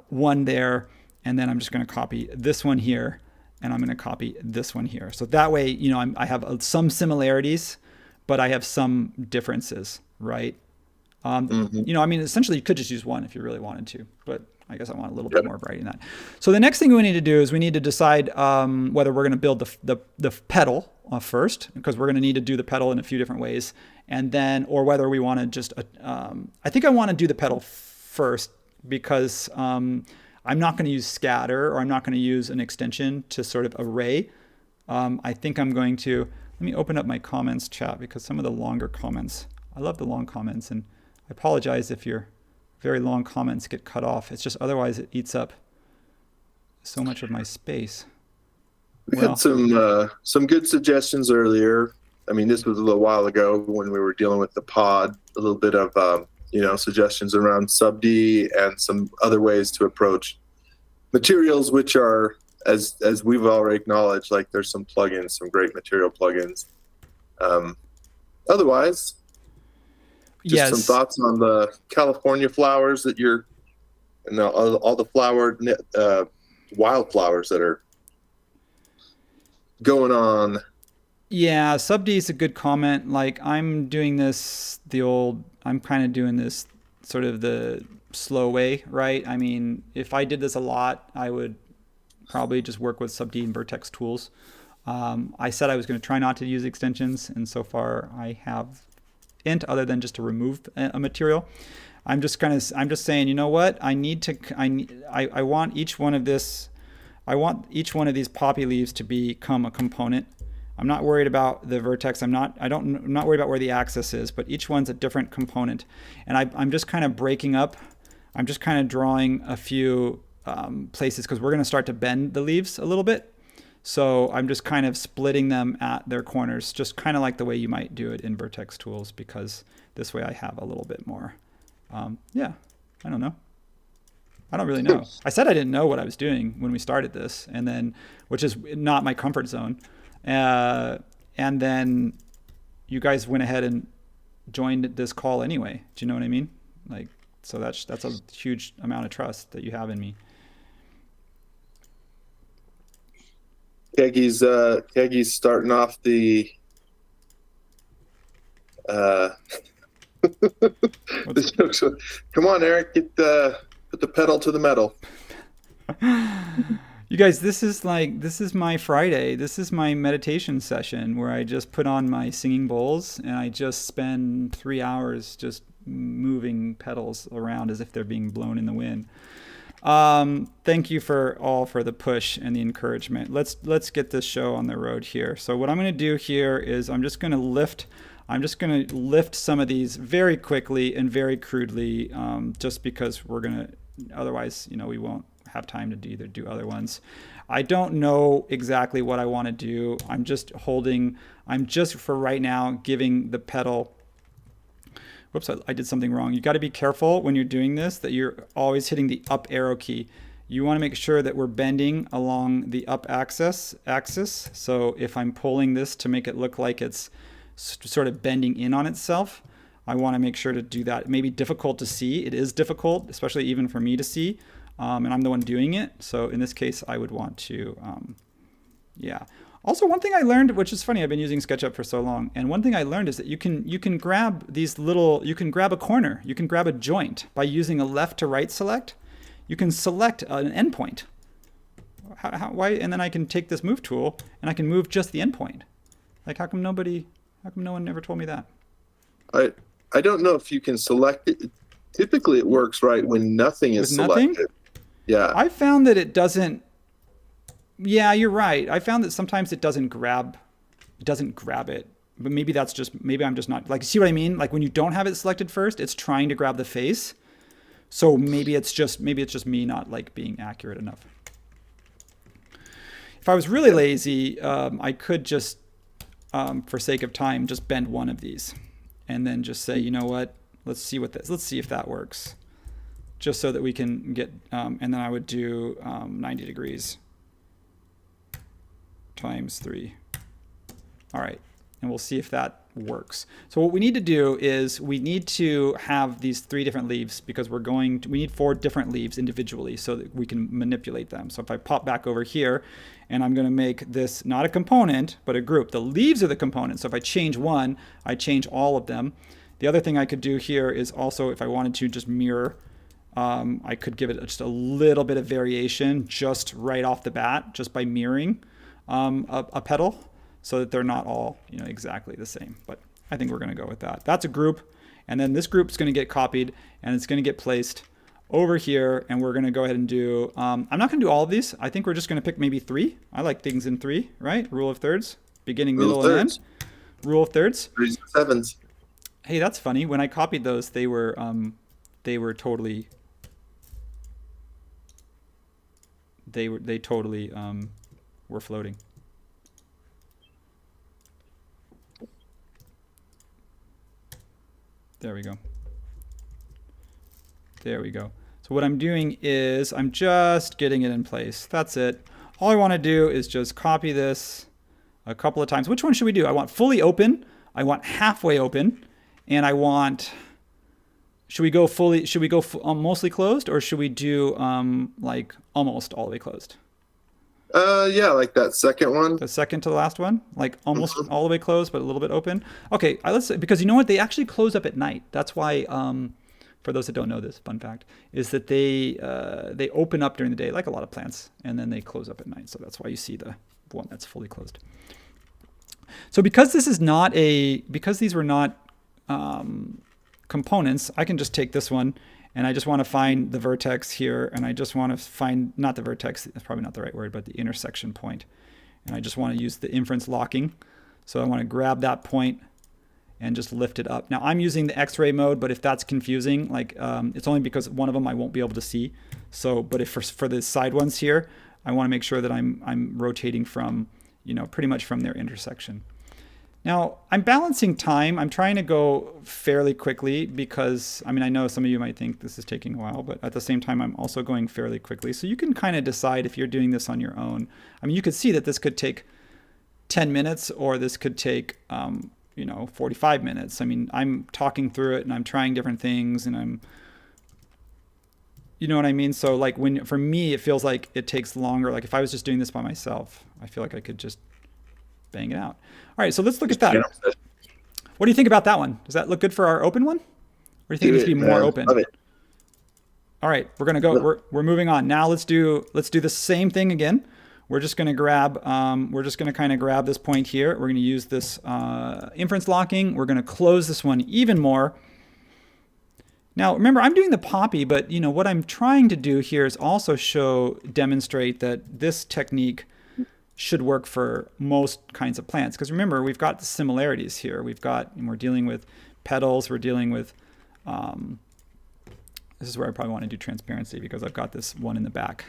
1 there, and then I'm just going to copy this one here, and I'm going to copy this one here. So that way, you know, I have some similarities, but I have some differences, right? You know, I mean, essentially, you could just use 1 if you really wanted to, but I guess I want a little bit more variety in that. So the next thing we need to do is we need to decide whether we're going to build the petal first, because we're going to need to do the petal in a few different ways, and then, or whether we want to just, I think I want to do the petal first, because I'm not going to use scatter, or I'm not going to use an extension to sort of array. I think I'm going to, let me open up my comments chat, because some of the longer comments, I love the long comments, and I apologize if your very long comments get cut off. It's just, otherwise it eats up so much of my space. We had some good suggestions earlier. I mean, this was a little while ago when we were dealing with the pod, a little bit of, suggestions around sub-D and some other ways to approach materials, which are, as we've already acknowledged, like there's some plugins, some great material plugins. Otherwise, just some thoughts on the California flowers that all the wildflowers that are going on. Yeah, sub-D is a good comment. Like, I'm doing this I'm kind of doing this sort of the slow way, right? I mean, if I did this a lot, I would probably just work with sub-D and vertex tools. I said I was going to try not to use extensions, and so far I have other than just to remove a material. I'm just saying, you know what? I want each one of these poppy leaves to become a component. I'm not worried about the vertex. I'm not worried about where the axis is, but each one's a different component. And I'm just kind of breaking up. I'm just kind of drawing a few places, because we're going to start to bend the leaves a little bit. So I'm just kind of splitting them at their corners, just kind of like the way you might do it in vertex tools, because this way I have a little bit more. I don't know. I don't really know. I said I didn't know what I was doing when we started this, and then, which is not my comfort zone. And then you guys went ahead and joined this call anyway. Do you know what I mean? Like, So that's a huge amount of trust that you have in me. Keggy's starting off the come on, Eric, put the pedal to the metal. You guys, this is my Friday. This is my meditation session where I just put on my singing bowls and I just spend 3 hours just moving pedals around as if they're being blown in the wind. Thank you for the push and the encouragement. Let's get this show on the road here. So what I'm going to do here is I'm just going to lift some of these very quickly and very crudely, just because otherwise, we won't have time to either do other ones. I don't know exactly what I want to do. I'm just for right now giving the pedal. Whoops, I did something wrong. You got to be careful when you're doing this that you're always hitting the up arrow key. You want to make sure that we're bending along the up axis. So if I'm pulling this to make it look like it's sort of bending in on itself, I want to make sure to do that. It may be difficult to see. It is difficult, especially even for me to see. And I'm the one doing it. So in this case, I would want to, yeah. Also, one thing I learned, which is funny, I've been using SketchUp for so long, and one thing I learned is that you can grab you can grab a corner, you can grab a joint by using a left to right select. You can select an endpoint. Why? And then I can take this move tool and I can move just the endpoint. Like, how come no one ever told me that? I don't know if you can select it. Typically, it works right when nothing is selected. Nothing? Yeah. I found that it doesn't. Yeah, you're right. I found that sometimes it doesn't grab it. But maybe I'm just not, like, see what I mean? Like when you don't have it selected first, it's trying to grab the face. So maybe it's just me not like being accurate enough. If I was really lazy, I could just, for sake of time, just bend one of these and then just say, you know what? Let's see if that works. Just so that we can get, and then I would do 90 degrees. Times 3. All right, and we'll see if that works. So what we need to do is we need to have these 3 different leaves because we need 4 different leaves individually so that we can manipulate them. So if I pop back over here and I'm going to make this not a component but a group. The leaves are the components. So if I change one, I change all of them. The other thing I could do here is also, if I wanted to just mirror, I could give it just a little bit of variation just right off the bat just by mirroring a petal so that they're not all exactly the same. But I think we're going to go with that. That's a group, and then this group is going to get copied and it's going to get placed over here, and we're going to go ahead and do I'm not going to do all of these. I think we're just going to pick maybe 3. I like things in 3, right? Rule of thirds, beginning, middle, and end. Rule of thirds. 3s and 7s. Hey, that's funny. When I copied those, they were totally were floating. There we go. There we go. So what I'm doing is I'm just getting it in place. That's it. All I want to do is just copy this a couple of times. Which one should we do? I want fully open. I want halfway open. And I want, should we go mostly closed, or should we do like almost all the way closed? Yeah, like that second one. The second to the last one, like almost all the way closed, but a little bit open. Okay, because you know what? They actually close up at night. That's why, for those that don't know this, fun fact, is that they open up during the day, like a lot of plants, and then they close up at night. So that's why you see the one that's fully closed. So because these were not components, I can just take this one and I just want to find the vertex here, and I just want to find, not the vertex, that's probably not the right word, but the intersection point. And I just want to use the inference locking. So I want to grab that point and just lift it up. Now I'm using the X-ray mode, but if that's confusing, like it's only because one of them I won't be able to see. So, but if for the side ones here, I want to make sure that I'm rotating from, pretty much from their intersection. Now, I'm balancing time. I'm trying to go fairly quickly because, I know some of you might think this is taking a while, but at the same time, I'm also going fairly quickly. So you can kind of decide if you're doing this on your own. You could see that this could take 10 minutes or this could take, 45 minutes. I'm talking through it and I'm trying different things and I'm You know what I mean? So like for me, it feels like it takes longer. Like if I was just doing this by myself, I feel like I could just bang it out. All right, so let's look at that. What do you think about that one? Does that look good for our open one? Or do you think it needs to be more open? Love it. All right, we're gonna go. We're moving on now. Let's do the same thing again. We're just gonna grab. We're just gonna kind of grab this point here. We're gonna use this inference locking. We're gonna close this one even more. Now remember, I'm doing the poppy, but you know what I'm trying to do here is also demonstrate that this technique should work for most kinds of plants. Because remember, we've got the similarities here. We're dealing with petals. We're dealing with. This is where I probably want to do transparency because I've got this one in the back.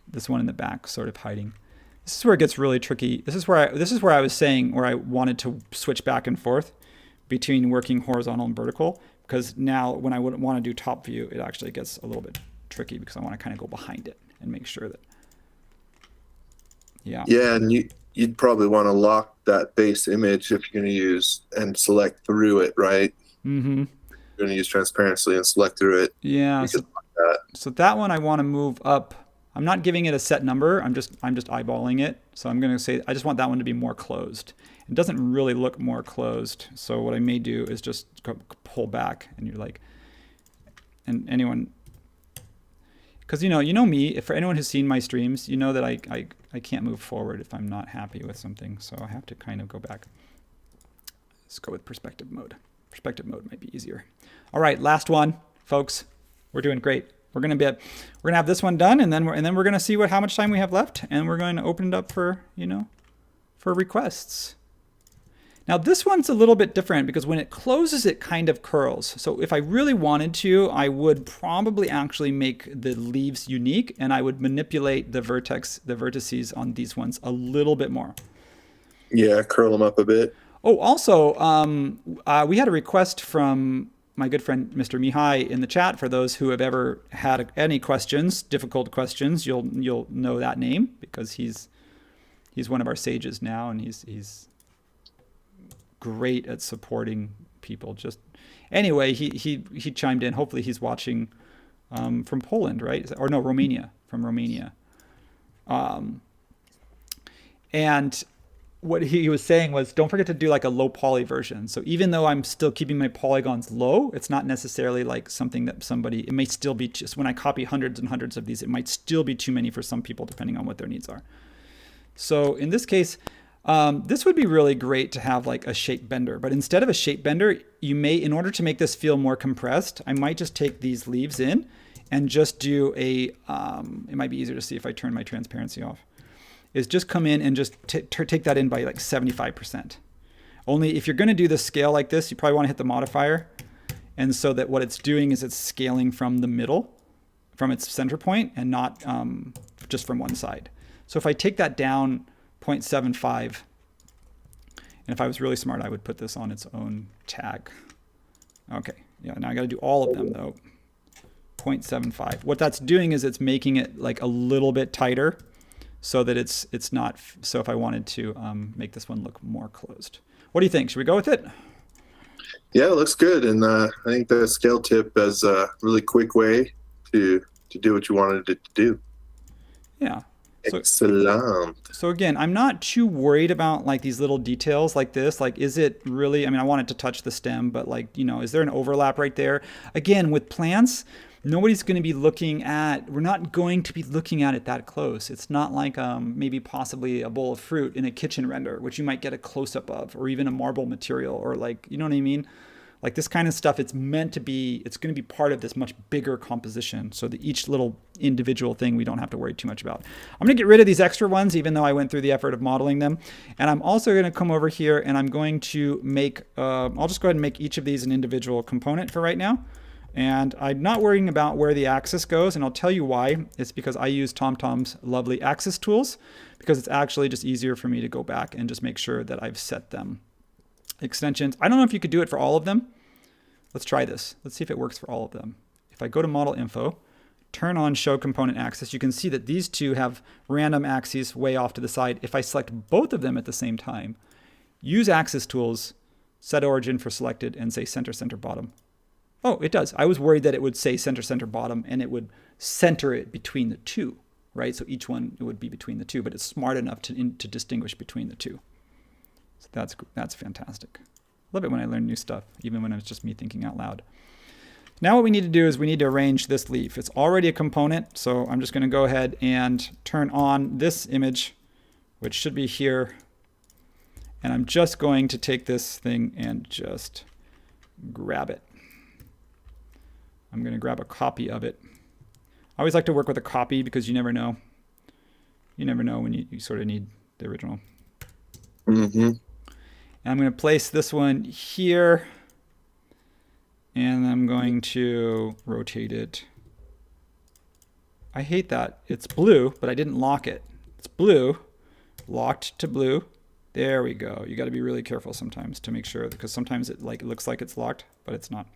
This one in the back sort of hiding. This is where it gets really tricky. This is where I was saying where I wanted to switch back and forth between working horizontal and vertical, because now when I would want to do top view, it actually gets a little bit tricky because I want to kind of go behind it and make sure that, yeah. Yeah, and you'd probably want to lock that base image if you're going to use and select through it, right? Mm-hmm. You're going to use transparency and select through it. Yeah. So that one I want to move up. I'm not giving it a set number. I'm just eyeballing it. So I'm going to say I just want that one to be more closed. It doesn't really look more closed. So what I may do is just pull back, and you're like, and anyone, because you know me. If for anyone who's seen my streams, you know that I can't move forward if I'm not happy with something. So I have to kind of go back. Let's go with perspective mode. Perspective mode might be easier. All right, last one, folks. We're doing great. We're gonna have this one done, and then we're gonna see how much time we have left, and we're going to open it up for requests. Now this one's a little bit different because when it closes, it kind of curls. So if I really wanted to, I would probably actually make the leaves unique, and I would manipulate the vertices on these ones a little bit more. Yeah, curl them up a bit. Oh, also, we had a request from my good friend, Mr. Mihai, in the chat. For those who have ever had any questions, difficult questions, you'll know that name because he's one of our sages now, and he's great at supporting people. Just anyway, he chimed in. Hopefully, he's watching from Poland, right? Or no, Romania. From Romania, and what he was saying was, don't forget to do like a low poly version. So even though I'm still keeping my polygons low, it's not necessarily like something that it may still be just when I copy hundreds and hundreds of these, it might still be too many for some people depending on what their needs are. So in this case, this would be really great to have like a shape bender, but instead of a shape bender, in order to make this feel more compressed, I might just take these leaves in and just do it might be easier to see if I turn my transparency off. Is just come in and just take that in by like 75%. Only if you're going to do the scale like this, you probably want to hit the modifier. And so that what it's doing is it's scaling from the middle, from its center point, and not just from one side. So if I take that down 0.75, and if I was really smart, I would put this on its own tag. Okay, yeah, now I got to do all of them though. 0.75. What that's doing is it's making it like a little bit tighter, so that it's not, so if I wanted to make this one look more closed. What do you think? Should we go with it? Yeah, it looks good. And I think the scale tip is a really quick way to do what you wanted it to do. Yeah. Excellent. So again, I'm not too worried about like these little details like this. Like, is it really, I mean, I want it to touch the stem, but like, is there an overlap right there? Again, with plants, nobody's going to be we're not going to be looking at it that close. It's not like maybe possibly a bowl of fruit in a kitchen render, which you might get a close-up of, or even a marble material, or like, you know what I mean? Like this kind of stuff, it's going to be part of this much bigger composition, so that each little individual thing we don't have to worry too much about. I'm going to get rid of these extra ones, even though I went through the effort of modeling them. And I'm also going to come over here and I'm going to make, I'll just go ahead and make each of these an individual component for right now. And I'm not worrying about where the axis goes, and I'll tell you why. It's because I use TomTom's lovely axis tools, because it's actually just easier for me to go back and just make sure that I've set them. Extensions, I don't know if you could do it for all of them. Let's try this. Let's see if it works for all of them. If I go to Model Info, turn on Show Component Axis, you can see that these two have random axes way off to the side. If I select both of them at the same time, use Axis Tools, set origin for selected, and say center, center, bottom. Oh, it does. I was worried that it would say center, center, bottom, and it would center it between the two, right? So each one would be between the two, but it's smart enough to distinguish between the two. So that's fantastic. Love it when I learn new stuff, even when it's just me thinking out loud. Now what we need to do is we need to arrange this leaf. It's already a component, so I'm just going to go ahead and turn on this image, which should be here. And I'm just going to take this thing and just grab it. I'm going to grab a copy of it. I always like to work with a copy because you never know. You never know when you sort of need the original. Mm-hmm. And I'm going to place this one here. And I'm going to rotate it. I hate that. It's blue, but I didn't lock it. It's blue, locked to blue. There we go. You got to be really careful sometimes to make sure, because sometimes it looks like it's locked, but it's not.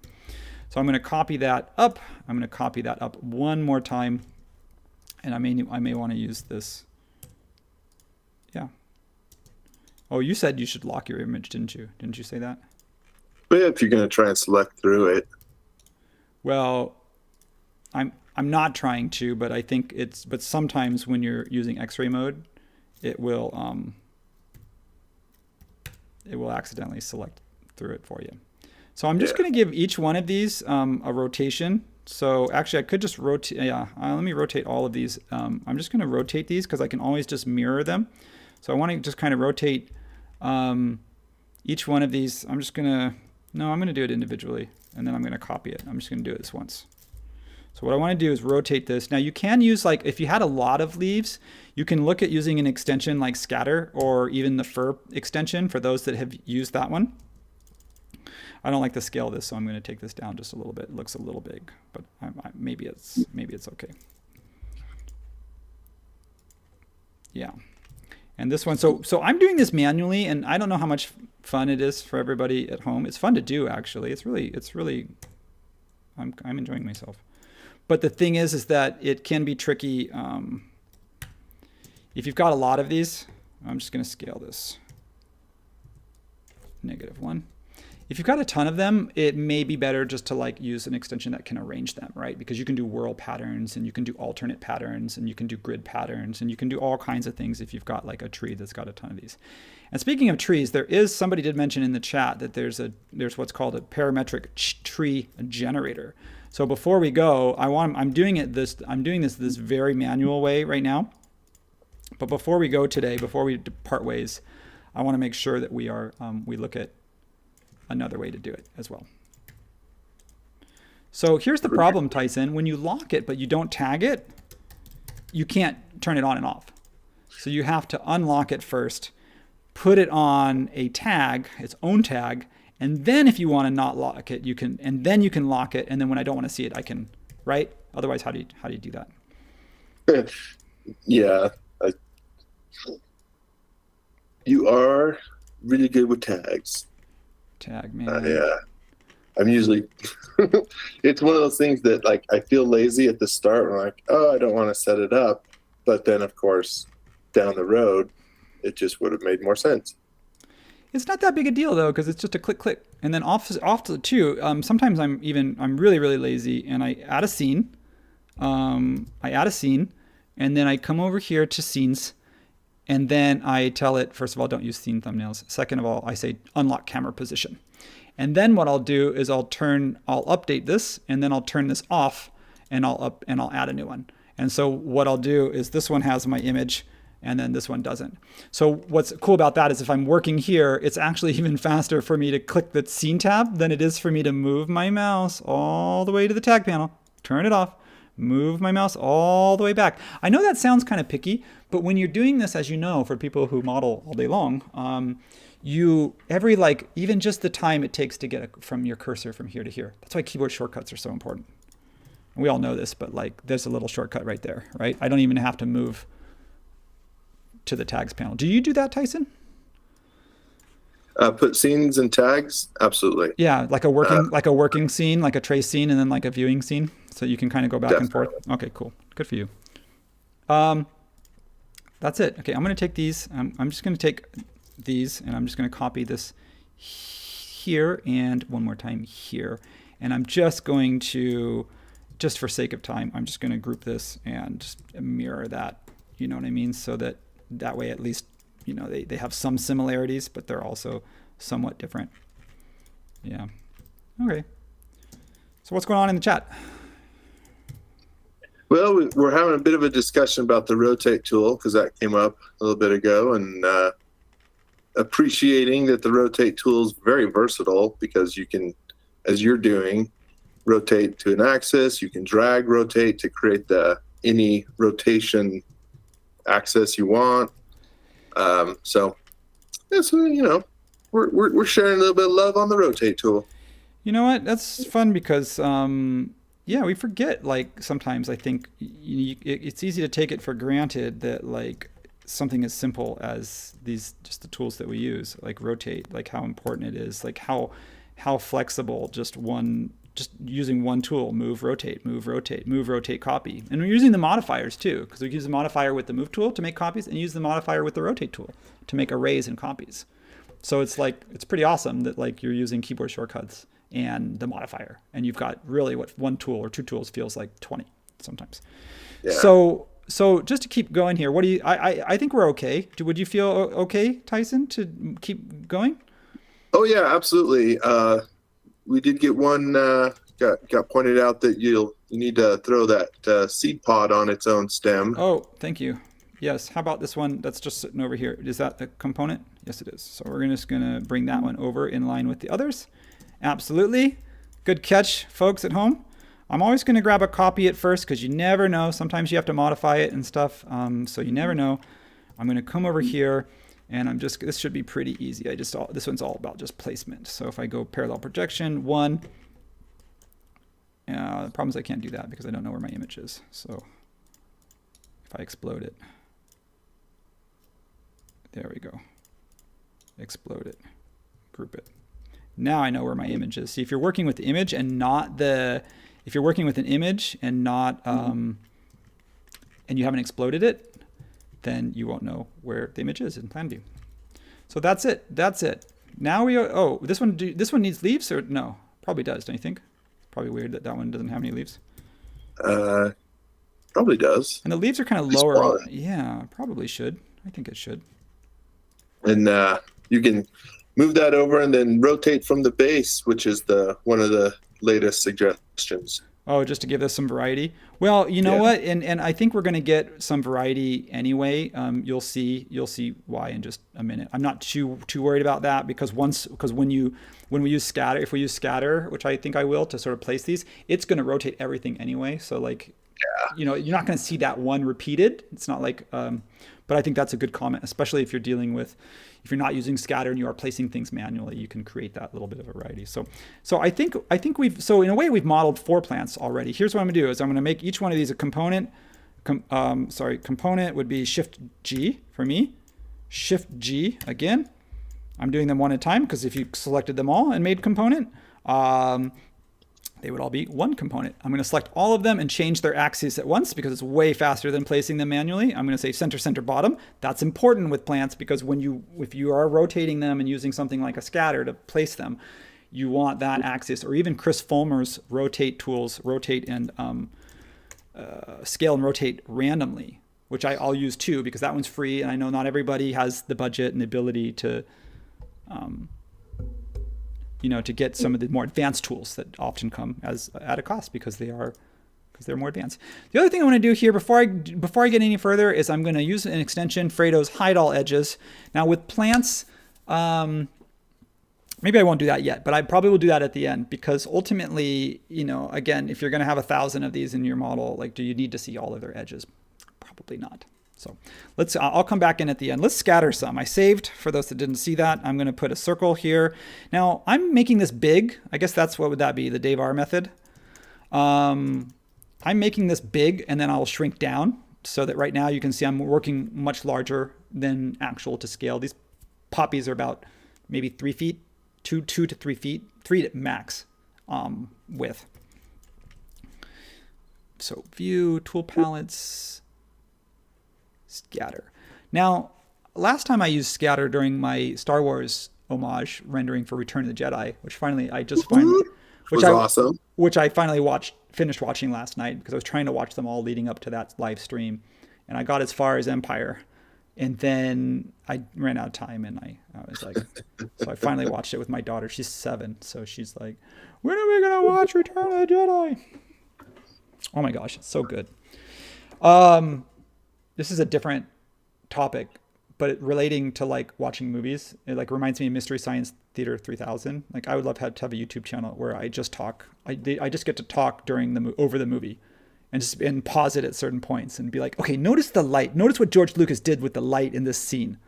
So I'm going to copy that up. I'm going to copy that up one more time. And I may want to use this. Yeah. Oh, you said you should lock your image, didn't you? Didn't you say that? But if you're going to try and select through it. Well, I'm not trying to, but I think but sometimes when you're using X-ray mode, it will accidentally select through it for you. So I'm just going to give each one of these a rotation. So actually I could just rotate, let me rotate all of these. I'm just going to rotate these because I can always just mirror them. So I want to just kind of rotate each one of these. I'm going to do it individually, and then I'm going to copy it. I'm just going to do this once. So what I want to do is rotate this. Now you can use, like, if you had a lot of leaves, you can look at using an extension like Skatter or even the Fur extension for those that have used that one. I don't like to scale this, so I'm going to take this down just a little bit. It looks a little big, but maybe it's okay. Yeah. And this one, so I'm doing this manually, and I don't know how much fun it is for everybody at home. It's fun to do, actually. It's really, I'm enjoying myself. But the thing is that it can be tricky. If you've got a lot of these, I'm just going to scale this. -1. If you've got a ton of them, it may be better just to use an extension that can arrange them, right? Because you can do whirl patterns, and you can do alternate patterns, and you can do grid patterns, and you can do all kinds of things if you've got a tree that's got a ton of these. And speaking of trees, somebody did mention in the chat that there's what's called a parametric tree generator. So before we go, I'm doing this very manual way right now. But before we go today, before we part ways, I want to make sure that we look at another way to do it as well. So here's the problem, Tyson. When you lock it but you don't tag it, you can't turn it on and off. So you have to unlock it first, put it on a tag, its own tag, and then if you want to not lock it, you can, and then you can lock it, and then when I don't want to see it, I can, right? Otherwise, how do you do that? Yeah. You are really good with tags. Tag, man. Yeah. I'm usually, it's one of those things that I feel lazy at the start. I'm like, oh, I don't want to set it up. But then, of course, down the road, it just would have made more sense. It's not that big a deal, though, because it's just a click, click. And then off to the two, sometimes I'm really, really lazy, and I add a scene. And then I come over here to scenes. And then I tell it, first of all, don't use scene thumbnails. Second of all, I say unlock camera position. And then what I'll do is I'll update this, and then I'll turn this off, and I'll add a new one. And so what I'll do is this one has my image, and then this one doesn't. So what's cool about that is if I'm working here, it's actually even faster for me to click the scene tab than it is for me to move my mouse all the way to the tag panel, turn it off, move my mouse all the way back. I know that sounds kind of picky, but when you're doing this, as you know, for people who model all day long, even just the time it takes to get from your cursor from here to here. That's why keyboard shortcuts are so important. And we all know this, but there's a little shortcut right there, right? I don't even have to move to the tags panel. Do you do that, Tyson? Put scenes and tags? Absolutely. Yeah, like a working scene, like a trace scene, and then a viewing scene. So you can kind of go back and forth. Okay, cool. Good for you. That's it. Okay, I'm going to take these. I'm just going to take these, and I'm just going to copy this here and one more time here. And I'm just going to, just for sake of time, I'm just going to group this and just mirror that, you know what I mean? So that way at least, you know, they have some similarities, but they're also somewhat different. Yeah. Okay. So what's going on in the chat? Well, we're having a bit of a discussion about the rotate tool because that came up a little bit ago, and appreciating that the rotate tool is very versatile because you can, as you're doing, rotate to an axis. You can drag, rotate to create any rotation axis you want. So, you know, we're sharing a little bit of love on the rotate tool. You know what? That's fun because, yeah, we forget, like, sometimes I think it's easy to take it for granted that, like, something as simple as just the tools that we use, like rotate, like how important it is, like how flexible just using one tool, move, rotate, copy. And we're using the modifiers too, because we use the modifier with the move tool to make copies and use the modifier with the rotate tool to make arrays and copies. So it's like, it's pretty awesome that like you're using keyboard shortcuts and the modifier, and you've got really what one tool or two tools feels like 20 sometimes. Yeah. So just to keep going here, what do you, I think we're okay. Would you feel okay, Tyson, to keep going? Oh yeah, absolutely. We did get one, got pointed out that you need to throw that seed pod on its own stem. Oh, thank you. Yes. How about this one that's just sitting over here? Is that the component? Yes, it is. So we're just going to bring that one over in line with the others. Absolutely. Good catch, folks at home. I'm always going to grab a copy at first because you never know. Sometimes you have to modify it and stuff. So you never know. I'm going to come over here and this should be pretty easy. This one's all about just placement. So if I go parallel projection, 1, the problem is I can't do that because I don't know where my image is. So if I explode it, there we go. Explode it, group it. Now I know where my image is. See, if you're working with the image and not if you're working with an image and not, and you haven't exploded it, then you won't know where the image is in plan view. So that's it. That's it. Now this one needs leaves or no? Probably does, don't you think? Probably weird that one doesn't have any leaves. Probably does. And the leaves are kind of lower. Yeah, probably should. I think it should. And you can move that over and then rotate from the base, which is one of the latest suggestions. Oh, just to give us some variety. Well, you know what? And I think we're going to get some variety anyway. You'll see why in just a minute. I'm not too worried about that because when we use scatter, if we use scatter, which I think I will to sort of place these, it's going to rotate everything anyway. So like, you know, you're not going to see that one repeated. It's not like, but I think that's a good comment, especially if you're not using scatter and you are placing things manually, you can create that little bit of variety. So I think in a way we've modeled 4 plants already. Here's what I'm gonna do is I'm gonna make each one of these a component. Component would be Shift G for me. Shift G again. I'm doing them one at a time because if you selected them all and made component, they would all be one component. I'm going to select all of them and change their axes at once because it's way faster than placing them manually. I'm going to say center, center, bottom. That's important with plants because if you are rotating them and using something like a scatter to place them, you want that axis, or even Chris Fulmer's rotate tools, rotate and scale and rotate randomly, which I'll use too because that one's free. And I know not everybody has the budget and the ability to to get some of the more advanced tools that often come at a cost because they're more advanced. The other thing I want to do here before I get any further is I'm going to use an extension, Fredo's Hide All Edges. Now with plants, maybe I won't do that yet, but I probably will do that at the end because ultimately, again, if you're going to have 1,000 of these in your model, like, do you need to see all of their edges? Probably not. So I'll come back in at the end. Let's scatter some. I saved, for those that didn't see that, I'm going to put a circle here. Now I'm making this big. I guess what would that be? The Dave R method. I'm making this big and then I'll shrink down so that right now you can see I'm working much larger than actual to scale. These poppies are about maybe 3 feet, 2 to 3 feet, 3 at max width. So view, tool palettes, scatter. Now, last time I used scatter during my Star Wars homage rendering for Return of the Jedi, which finally I just was awesome. Which I finally finished watching last night because I was trying to watch them all leading up to that live stream, and I got as far as Empire, and then I ran out of time, and I was like, so I finally watched it with my daughter. She's 7, so she's like, when are we gonna watch Return of the Jedi? Oh my gosh, it's so good. This is a different topic, but relating to like watching movies, it like reminds me of Mystery Science Theater 3000. Like I would love to have a YouTube channel where I just talk. I just get to talk during over the movie, and pause it at certain points and be like, okay, notice the light. Notice what George Lucas did with the light in this scene.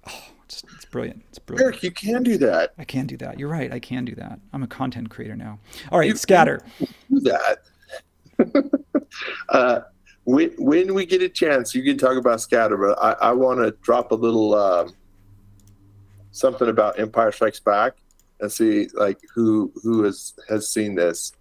Oh, it's brilliant. It's brilliant. Eric, you can do that. I can do that. You're right. I can do that. I'm a content creator now. All right, Skatter. Do that. When we get a chance, you can talk about Skatter, but I want to drop a little something about Empire Strikes Back and see like who has seen this.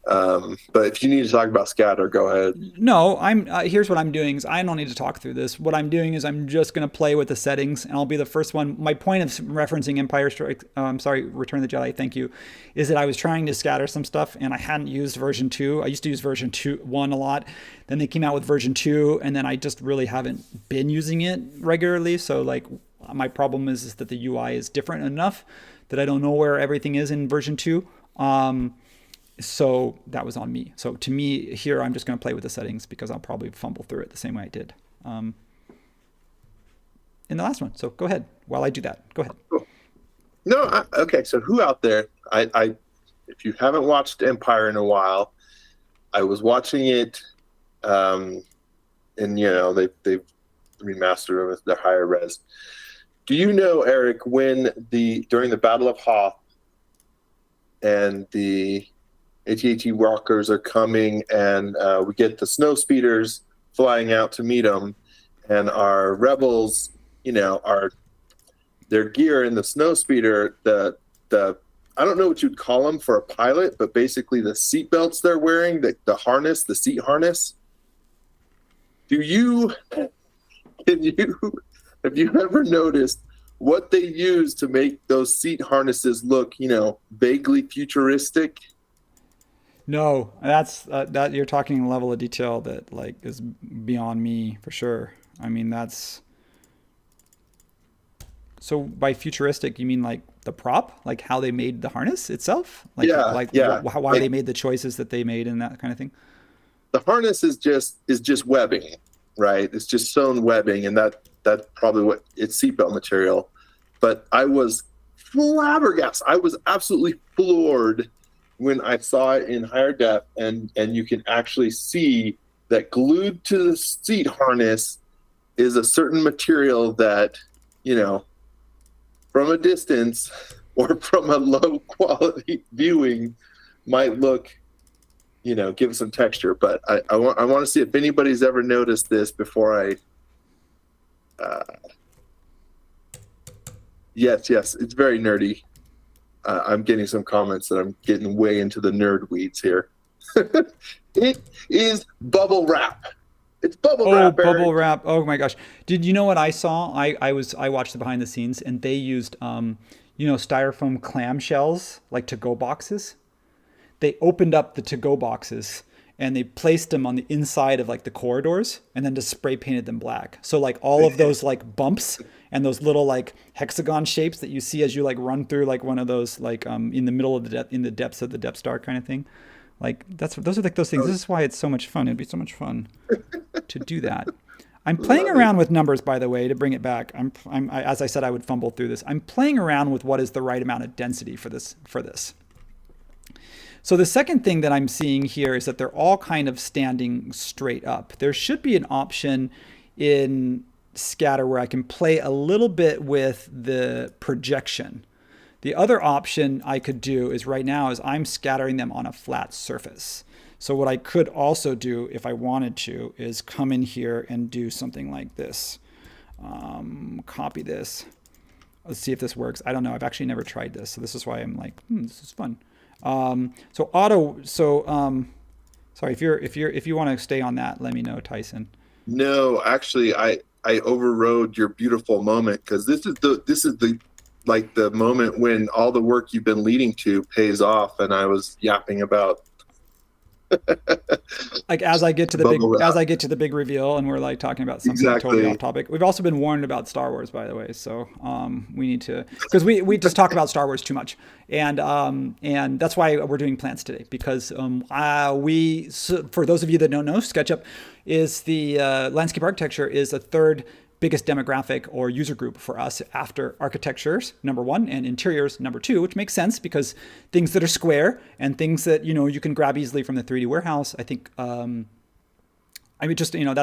But if you need to talk about Skatter, go ahead. No, here's what I'm doing is I don't need to talk through this. What I'm doing is I'm just going to play with the settings, and I'll be the first one. My point of referencing Return of the Jedi, thank you, is that I was trying to scatter some stuff, and I hadn't used version 2. I used to use version 1 a lot. Then they came out with version 2, and then I just really haven't been using it regularly. So like my problem is that the UI is different enough that I don't know where everything is in version 2. So that was on me. So to me here, I'm just going to play with the settings because I'll probably fumble through it the same way I did in the last one. So go ahead while I do that. Go ahead. Cool. No, okay. So who out there? If you haven't watched Empire in a while, I was watching it, and they've remastered it with their higher res. Do you know, Eric, when during the Battle of Hoth and the AT-AT walkers are coming, and we get the snow speeders flying out to meet them, and our rebels, their gear in the snow speeder, the I don't know what you'd call them for a pilot, but basically the seat belts they're wearing, the harness, the seat harness. Have you ever noticed what they use to make those seat harnesses look, vaguely futuristic? No, that's that you're talking a level of detail that like is beyond me for sure. I mean, so by futuristic, you mean like the prop, like how they made the harness itself? Like, yeah. Why they made the choices that they made and that kind of thing? The harness is just webbing, right? It's just sewn webbing, and that's probably what it's seatbelt material. But I was flabbergasted. I was absolutely floored when I saw it in higher def, and you can actually see that glued to the seat harness is a certain material that, from a distance or from a low quality viewing might look, give some texture. But I want to see if anybody's ever noticed this before I... Yes, it's very nerdy. I'm getting some comments that I'm getting way into the nerd weeds here. It is bubble wrap. It's bubble wrap. Oh, bubble wrap. Oh my gosh. Did you know what I saw? I watched the behind the scenes, and they used styrofoam clamshells, like to-go boxes. They opened up the to-go boxes and they placed them on the inside of like the corridors, and then just spray painted them black. So like all of those like bumps and those little like hexagon shapes that you see as you like run through like one of those like in the middle of in the depths of the Depth Star kind of thing. Like those are like those things. This is why it's so much fun. It'd be so much fun to do that. I'm playing around with numbers, by the way, to bring it back. As I said, I would fumble through this. I'm playing around with what is the right amount of density for this. So the second thing that I'm seeing here is that they're all kind of standing straight up. There should be an option in Skatter where I can play a little bit with the projection. The other option I could do is right now is I'm scattering them on a flat surface. So what I could also do if I wanted to is come in here and do something like this. Copy this. Let's see if this works. I don't know. I've actually never tried this. So this is why I'm like, this is fun. Sorry, if you want to stay on that, let me know, Tyson. No, actually I overrode your beautiful moment, because this is the like the moment when all the work you've been leading to pays off, and I was yapping about like as I get to the big reveal, and we're like talking about something totally off topic. We've also been warned about Star Wars, by the way, so we need to, because we just talk about Star Wars too much, and that's why we're doing plants today, because for those of you that don't know, SketchUp is the landscape architecture is the third biggest demographic or user group for us after architectures, number one, and interiors, number two, which makes sense because things that are square and things that, you can grab easily from the 3D warehouse, I think, that's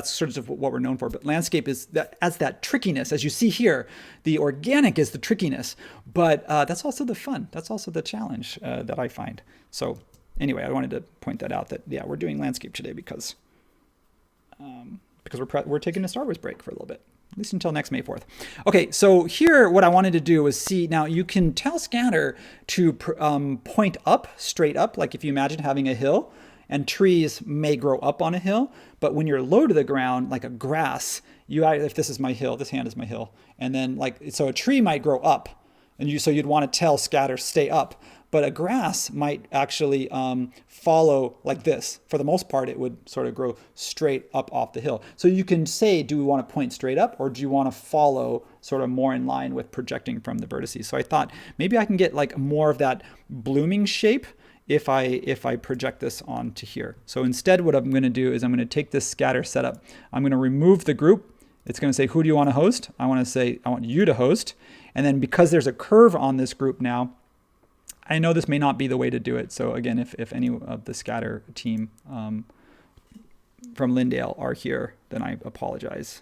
sort of what we're known for. But landscape is that trickiness, as you see here. The organic is the trickiness, but that's also the fun. That's also the challenge that I find. So anyway, I wanted to point that out, that, yeah, we're doing landscape today because we're taking a Star Wars break for a little bit. At least until next May 4th. Okay, so here what I wanted to do was see, now you can tell Skatter to point up, straight up, like if you imagine having a hill, and trees may grow up on a hill, but when you're low to the ground, like a grass, if this is my hill, this hand is my hill, and then so a tree might grow up, and so you'd want to tell Skatter stay up, but a grass might actually follow like this. For the most part, it would sort of grow straight up off the hill. So you can say, do we want to point straight up, or do you want to follow sort of more in line with projecting from the vertices? So I thought maybe I can get like more of that blooming shape if I project this onto here. So instead, what I'm going to do is I'm going to take this Skatter setup. I'm going to remove the group. It's going to say, who do you want to host? I want to say, I want you to host. And then because there's a curve on this group now, I know this may not be the way to do it. So again, if any of the Skatter team from Lindale are here, then I apologize.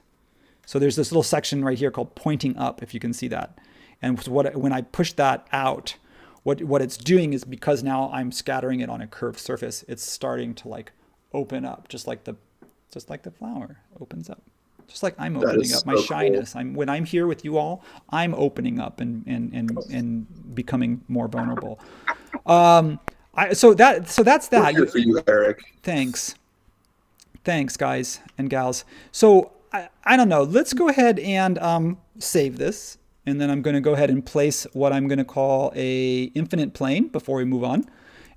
So there's this little section right here called pointing up, if you can see that. And when I push that out, what it's doing is, because now I'm scattering it on a curved surface, it's starting to like open up, just like the flower opens up. Just like I'm opening up my shyness. Cool. When I'm here with you all, I'm opening up and becoming more vulnerable. So that's that. Good for you, Eric. Thanks, guys and gals. So I don't know. Let's go ahead and save this, and then I'm going to go ahead and place what I'm going to call a infinite plane before we move on.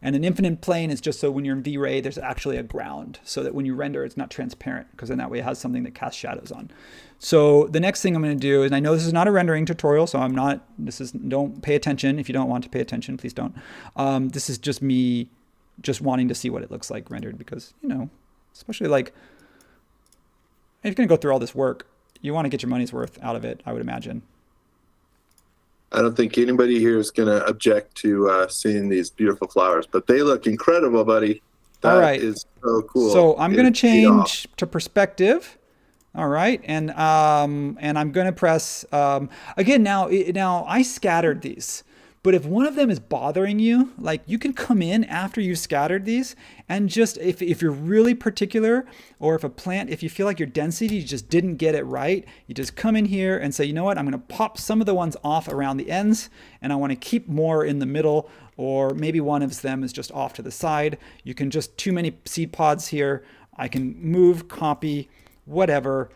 And an infinite plane is just so when you're in V-Ray, there's actually a ground, so that when you render, it's not transparent, because then that way it has something that casts shadows on. So the next thing I'm going to do is, I know this is not a rendering tutorial, so don't pay attention. If you don't want to pay attention, please don't. This is just me just wanting to see what it looks like rendered, because, especially like, if you're going to go through all this work, you want to get your money's worth out of it, I would imagine. I don't think anybody here is going to object to seeing these beautiful flowers, but they look incredible, buddy. That is so cool. So I'm going to change to perspective. All right. And I'm going to press, again, now I scattered these, but if one of them is bothering you, like, you can come in after you've scattered these and just, if you're really particular, or if you feel like your density, you just didn't get it right, you just come in here and say, you know what, I'm going to pop some of the ones off around the ends, and I want to keep more in the middle, or maybe one of them is just off to the side. You can just, too many seed pods here. I can move, copy, whatever.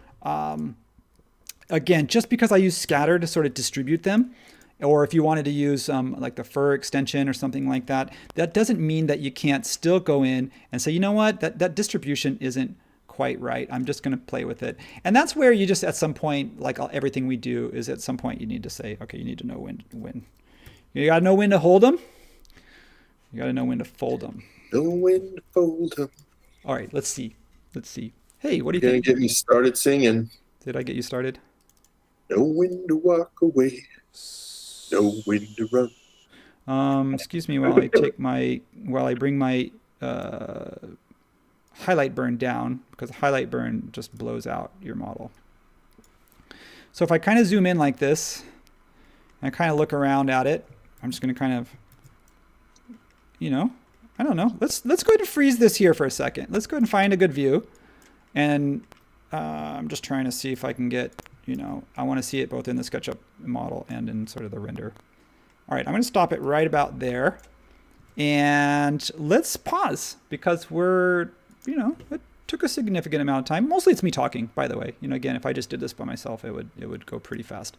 Again, just because I use scatter to sort of distribute them, or if you wanted to use like the fur extension or something like that, that doesn't mean that you can't still go in and say, you know what, that distribution isn't quite right. I'm just going to play with it. And that's where you just, at some point, like everything we do, is at some point you need to say, okay, you need to know when. You got to know when to hold them. You got to know when to fold them. Know when to fold them. All right, let's see. Hey, what do you think? You're going to get me started singing. Did I get you started? Know when to walk away. Know when to run. Excuse me while I bring my highlight burn down, because highlight burn just blows out your model. So if I kind of zoom in like this, and I kind of look around at it, I'm just going to kind of, I don't know. Let's go ahead and freeze this here for a second. Let's go ahead and find a good view, and I'm just trying to see if I can get. I want to see it both in the SketchUp model and in sort of the render. All right, I'm going to stop it right about there. And let's pause, because it took a significant amount of time. Mostly it's me talking, by the way. Again, if I just did this by myself, it would go pretty fast.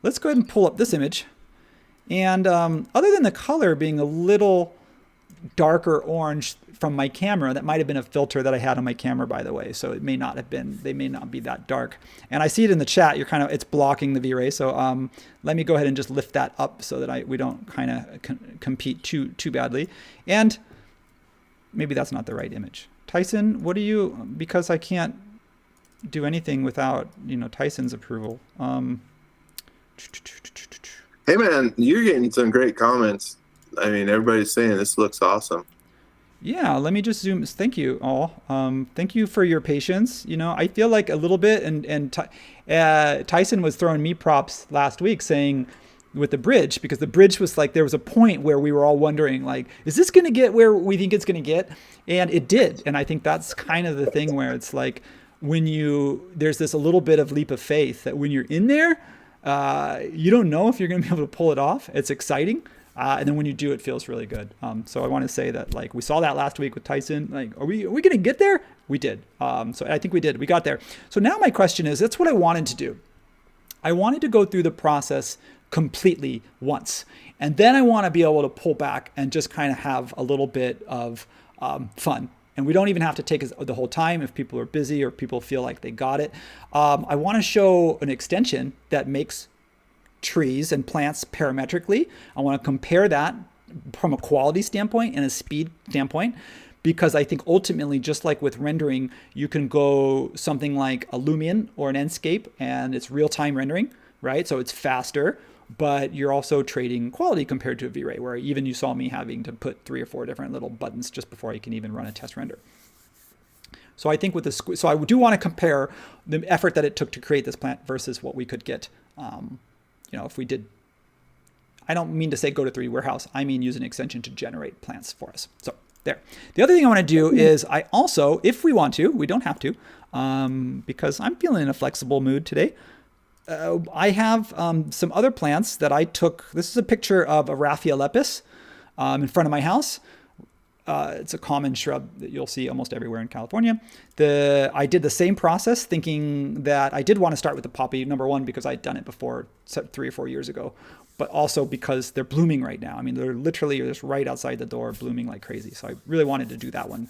Let's go ahead and pull up this image. And other than the color being a little darker orange from my camera, that might have been a filter that I had on my camera, by the way. So it may not have been, they may not be that dark. And I see it in the chat, it's blocking the V-Ray. So let me go ahead and just lift that up so that we don't kind of compete too badly. And maybe that's not the right image. Tyson, what do you, because I can't do anything without, Tyson's approval. Hey man, you're getting some great comments. I mean, everybody's saying this looks awesome. Yeah, let me just zoom. Thank you all. Thank you for your patience. I feel like a little bit, and Tyson was throwing me props last week saying with the bridge, because the bridge was like, there was a point where we were all wondering, like, is this going to get where we think it's going to get? And it did. And I think that's kind of the thing where it's like, there's this a little bit of leap of faith that when you're in there, you don't know if you're going to be able to pull it off. It's exciting. And then when you do, it feels really good. So I want to say that, like, we saw that last week with Tyson. Like, are we going to get there? We did. So I think we did. We got there. So now my question is, that's what I wanted to do. I wanted to go through the process completely once. And then I want to be able to pull back and just kind of have a little bit of fun. And we don't even have to take the whole time if people are busy or people feel like they got it. I want to show an extension that makes trees and plants parametrically. I want to compare that from a quality standpoint and a speed standpoint, because I think ultimately, just like with rendering, you can go something like a Lumion or an Enscape and it's real-time rendering, right? So it's faster, but you're also trading quality compared to a V-Ray, where even you saw me having to put 3 or 4 different little buttons just before I can even run a test render. So I think with this, so I do want to compare the effort that it took to create this plant versus what we could get, if we did. I don't mean to say go to 3D Warehouse. I mean use an extension to generate plants for us. So there. The other thing I want to do is I also, if we want to, we don't have to, because I'm feeling in a flexible mood today. I have some other plants that I took. This is a picture of a Raphia lepis in front of my house. It's a common shrub that you'll see almost everywhere in California. I did the same process, thinking that I did want to start with the poppy, number one, because I'd done it before 3 or 4 years ago, but also because they're blooming right now. I mean, they're literally just right outside the door, blooming like crazy. So I really wanted to do that one.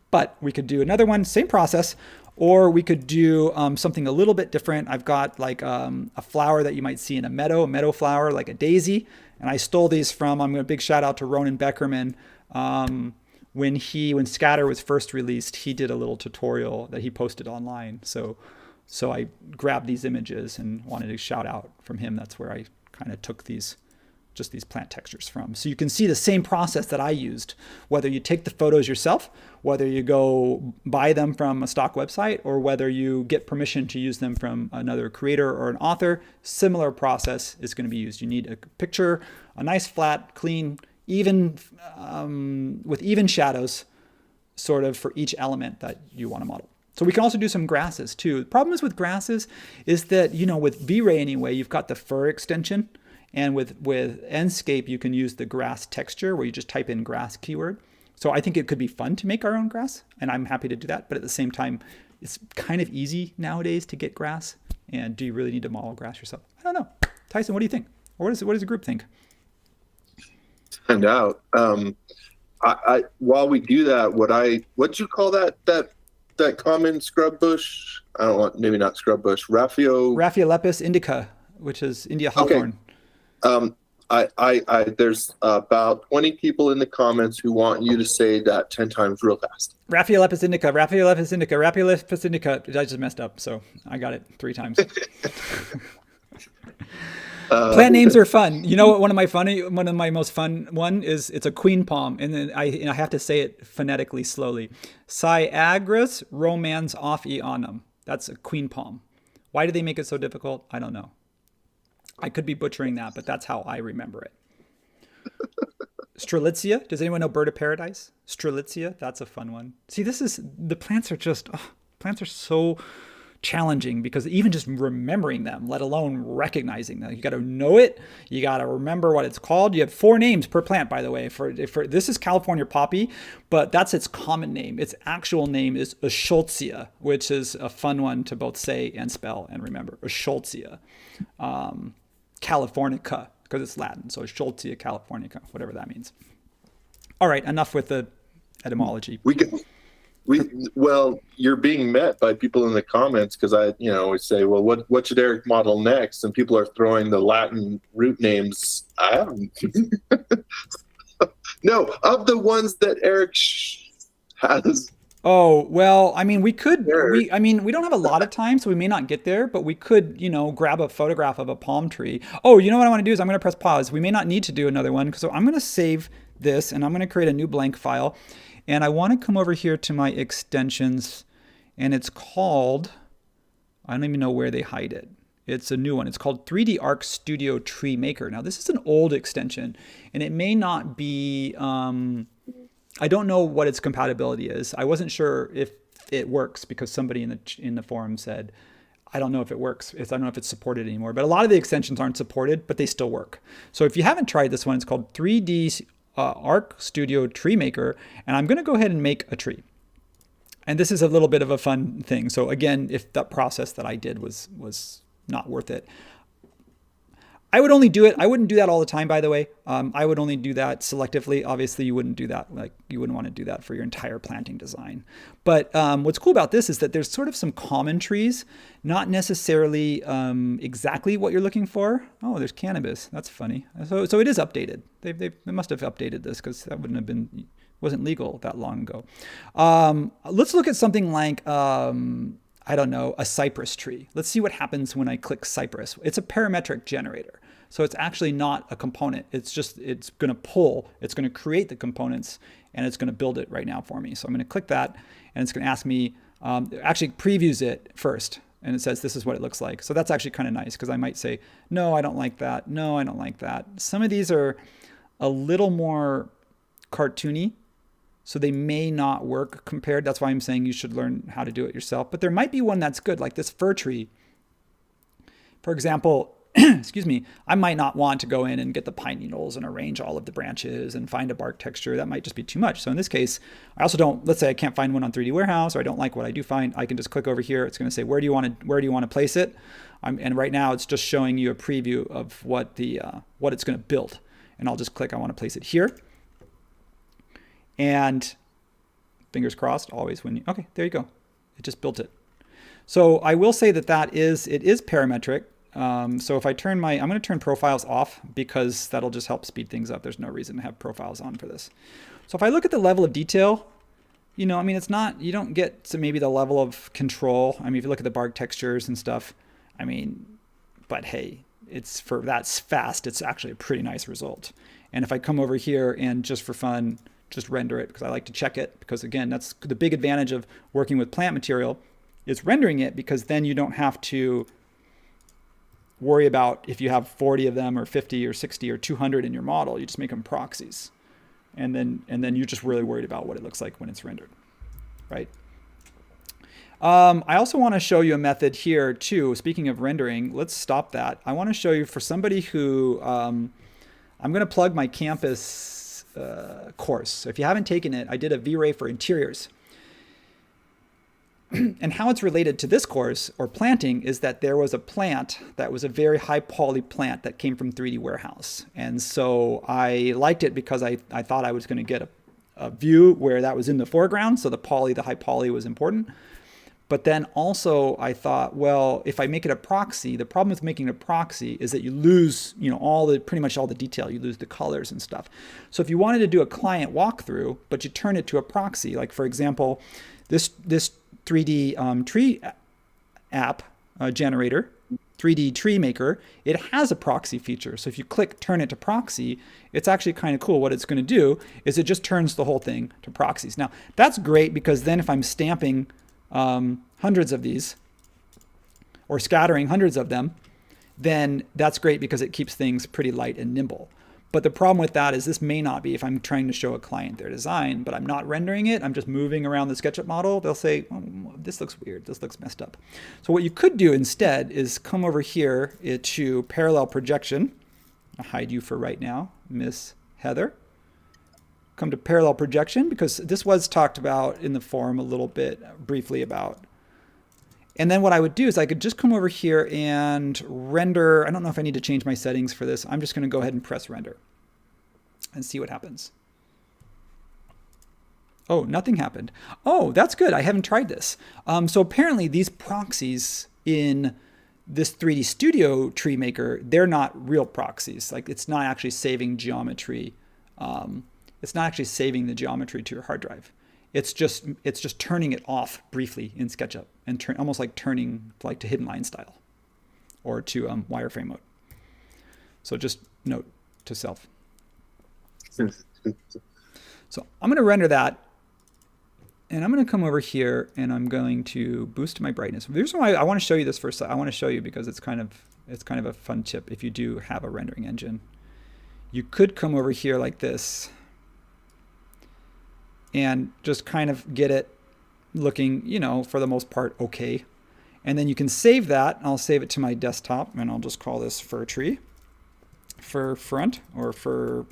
But we could do another one, same process, or we could do something a little bit different. I've got like a flower that you might see in a meadow flower, like a daisy. And I stole these from, I'm going to big shout out to Ronan Beckerman. When Skatter was first released, he did a little tutorial that he posted online. So I grabbed these images and wanted to shout out from him. That's where I kind of took these plant textures from. So you can see the same process that I used, whether you take the photos yourself, whether you go buy them from a stock website, or whether you get permission to use them from another creator or an author. Similar process is going to be used. You need a picture, a nice flat, clean, even with even shadows sort of for each element that you want to model. So we can also do some grasses too. The problem is with grasses is that, with V-Ray anyway, you've got the fur extension, and with Enscape, you can use the grass texture where you just type in grass keyword. So I think it could be fun to make our own grass, and I'm happy to do that. But at the same time, it's kind of easy nowadays to get grass. And do you really need to model grass yourself? I don't know. Tyson, what do you think? Or what does the group think? Find out. I while we do that, what'd you call that common scrub bush? I don't want, maybe not scrub bush. Raphia lepis indica, which is India hawthorn. Okay. There's about 20 people in the comments who want you to say that 10 times real fast. Raphia lepis indica, Raphia lepis indica, Raphia lepis indica. I just messed up, so I got it 3 times. Plant names are fun. You know what? One of my most fun one is, it's a queen palm, and then I have to say it phonetically slowly. Cyagrus romans off-eonum. That's a queen palm. Why do they make it so difficult? I don't know. I could be butchering that, but that's how I remember it. Strelitzia. Does anyone know bird of paradise? Strelitzia. That's a fun one. See, the plants are so challenging, because even just remembering them, let alone recognizing them, you got to know it. You got to remember what it's called. You have 4 names per plant, by the way. For this is California poppy, but that's its common name. Its actual name is Escholtzia, which is a fun one to both say and spell and remember. Escholtzia. Californica because it's Latin. So Schultzia californica, whatever that means. All right, enough with the etymology. Well, you're being met by people in the comments because I, always say, well, what should Eric model next? And people are throwing the Latin root names. I haven't. No, of the ones that Eric has. Oh, well, I mean, we don't have a lot of time, so we may not get there, but we could, grab a photograph of a palm tree. Oh, you know what I want to do is I'm going to press pause. We may not need to do another one, so I'm going to save this and I'm going to create a new blank file. And I want to come over here to my extensions, and it's called, I don't even know where they hide it. It's a new one. It's called 3D Arc Studio Tree Maker. Now, this is an old extension, and it may not be, I don't know what its compatibility is. I wasn't sure if it works because somebody in the forum said, I don't know if it works. I don't know if it's supported anymore. But a lot of the extensions aren't supported, but they still work. So if you haven't tried this one, it's called 3D Arc Studio Tree Maker, and I'm going to go ahead and make a tree. And this is a little bit of a fun thing. So again, if that process that I did was not worth it, I would only do it. I wouldn't do that all the time, by the way. I would only do that selectively. Obviously, you wouldn't do that. Like, you wouldn't want to do that for your entire planting design. But what's cool about this is that there's sort of some common trees, not necessarily exactly what you're looking for. Oh, there's cannabis. That's funny. So it is updated. They must have updated this because that wasn't legal that long ago. Let's look at something like, I don't know, a cypress tree. Let's see what happens when I click cypress. It's a parametric generator. So it's actually not a component. It's going to pull, it's going to create the components, and it's going to build it right now for me. So I'm going to click that, and it's going to ask me, actually previews it first. And it says, this is what it looks like. So that's actually kind of nice because I might say, no, I don't like that. No, I don't like that. Some of these are a little more cartoony, so they may not work compared. That's why I'm saying you should learn how to do it yourself. But there might be one that's good, like this fir tree. For example, excuse me, I might not want to go in and get the pine needles and arrange all of the branches and find a bark texture. That might just be too much. So in this case, I also don't, let's say I can't find one on 3D Warehouse, or I don't like what I do find. I can just click over here. It's going to say, where do you want to place it? And right now it's just showing you a preview of what it's going to build. And I'll just click, I want to place it here. And fingers crossed, always okay, there you go. It just built it. So I will say that it is parametric. So if I I'm going to turn profiles off because that'll just help speed things up. There's no reason to have profiles on for this. So if I look at the level of detail, it's not, you don't get to maybe the level of control. If you look at the bark textures and stuff, but hey, that's fast. It's actually a pretty nice result. And if I come over here and just for fun, just render it because I like to check it, because again, that's the big advantage of working with plant material is rendering it, because then you don't have to worry about if you have 40 of them or 50 or 60 or 200 in your model. You just make them proxies. And then you're just really worried about what it looks like when it's rendered, right? I also want to show you a method here too. Speaking of rendering, let's stop that. I want to show you for somebody who, I'm going to plug my campus course. So if you haven't taken it, I did a V-Ray for interiors. And how it's related to this course or planting is that there was a plant that was a very high poly plant that came from 3D Warehouse. And so I liked it because I thought I was going to get a view where that was in the foreground. So the high poly was important. But then also I thought, well, if I make it a proxy, the problem with making it a proxy is that you lose, pretty much all the detail. You lose the colors and stuff. So if you wanted to do a client walkthrough, but you turn it to a proxy, like for example, this 3D tree app generator, 3D tree maker, it has a proxy feature. So if you click turn it to proxy, it's actually kind of cool. What it's going to do is it just turns the whole thing to proxies. Now that's great because then if I'm stamping hundreds of these or scattering hundreds of them, then that's great because it keeps things pretty light and nimble. But the problem with that is this may not be if I'm trying to show a client their design, but I'm not rendering it. I'm just moving around the SketchUp model. They'll say, oh, this looks weird. This looks messed up. So what you could do instead is come over here to parallel projection. I'll hide you for right now, Miss Heather. Come to parallel projection because this was talked about in the forum a little bit briefly about. And then what I would do is I could just come over here and render. I don't know if I need to change my settings for this. I'm just going to go ahead and press render and see what happens. Oh, nothing happened. Oh, that's good. I haven't tried this. So apparently these proxies in this 3D Studio tree maker, they're not real proxies. Like it's not actually saving geometry. It's not actually saving the geometry to your hard drive. It's just turning it off briefly in SketchUp and almost like turning like to hidden line style or to wireframe mode. So just note to self. So I'm going to render that. And I'm going to come over here and I'm going to boost my brightness. The reason why I want to show you this first, I want to show you because it's kind of a fun tip if you do have a rendering engine. You could come over here like this and just kind of get it looking, you know, for the most part, okay. And then you can save that. I'll save it to my desktop and I'll just call this fir tree, fir front or fir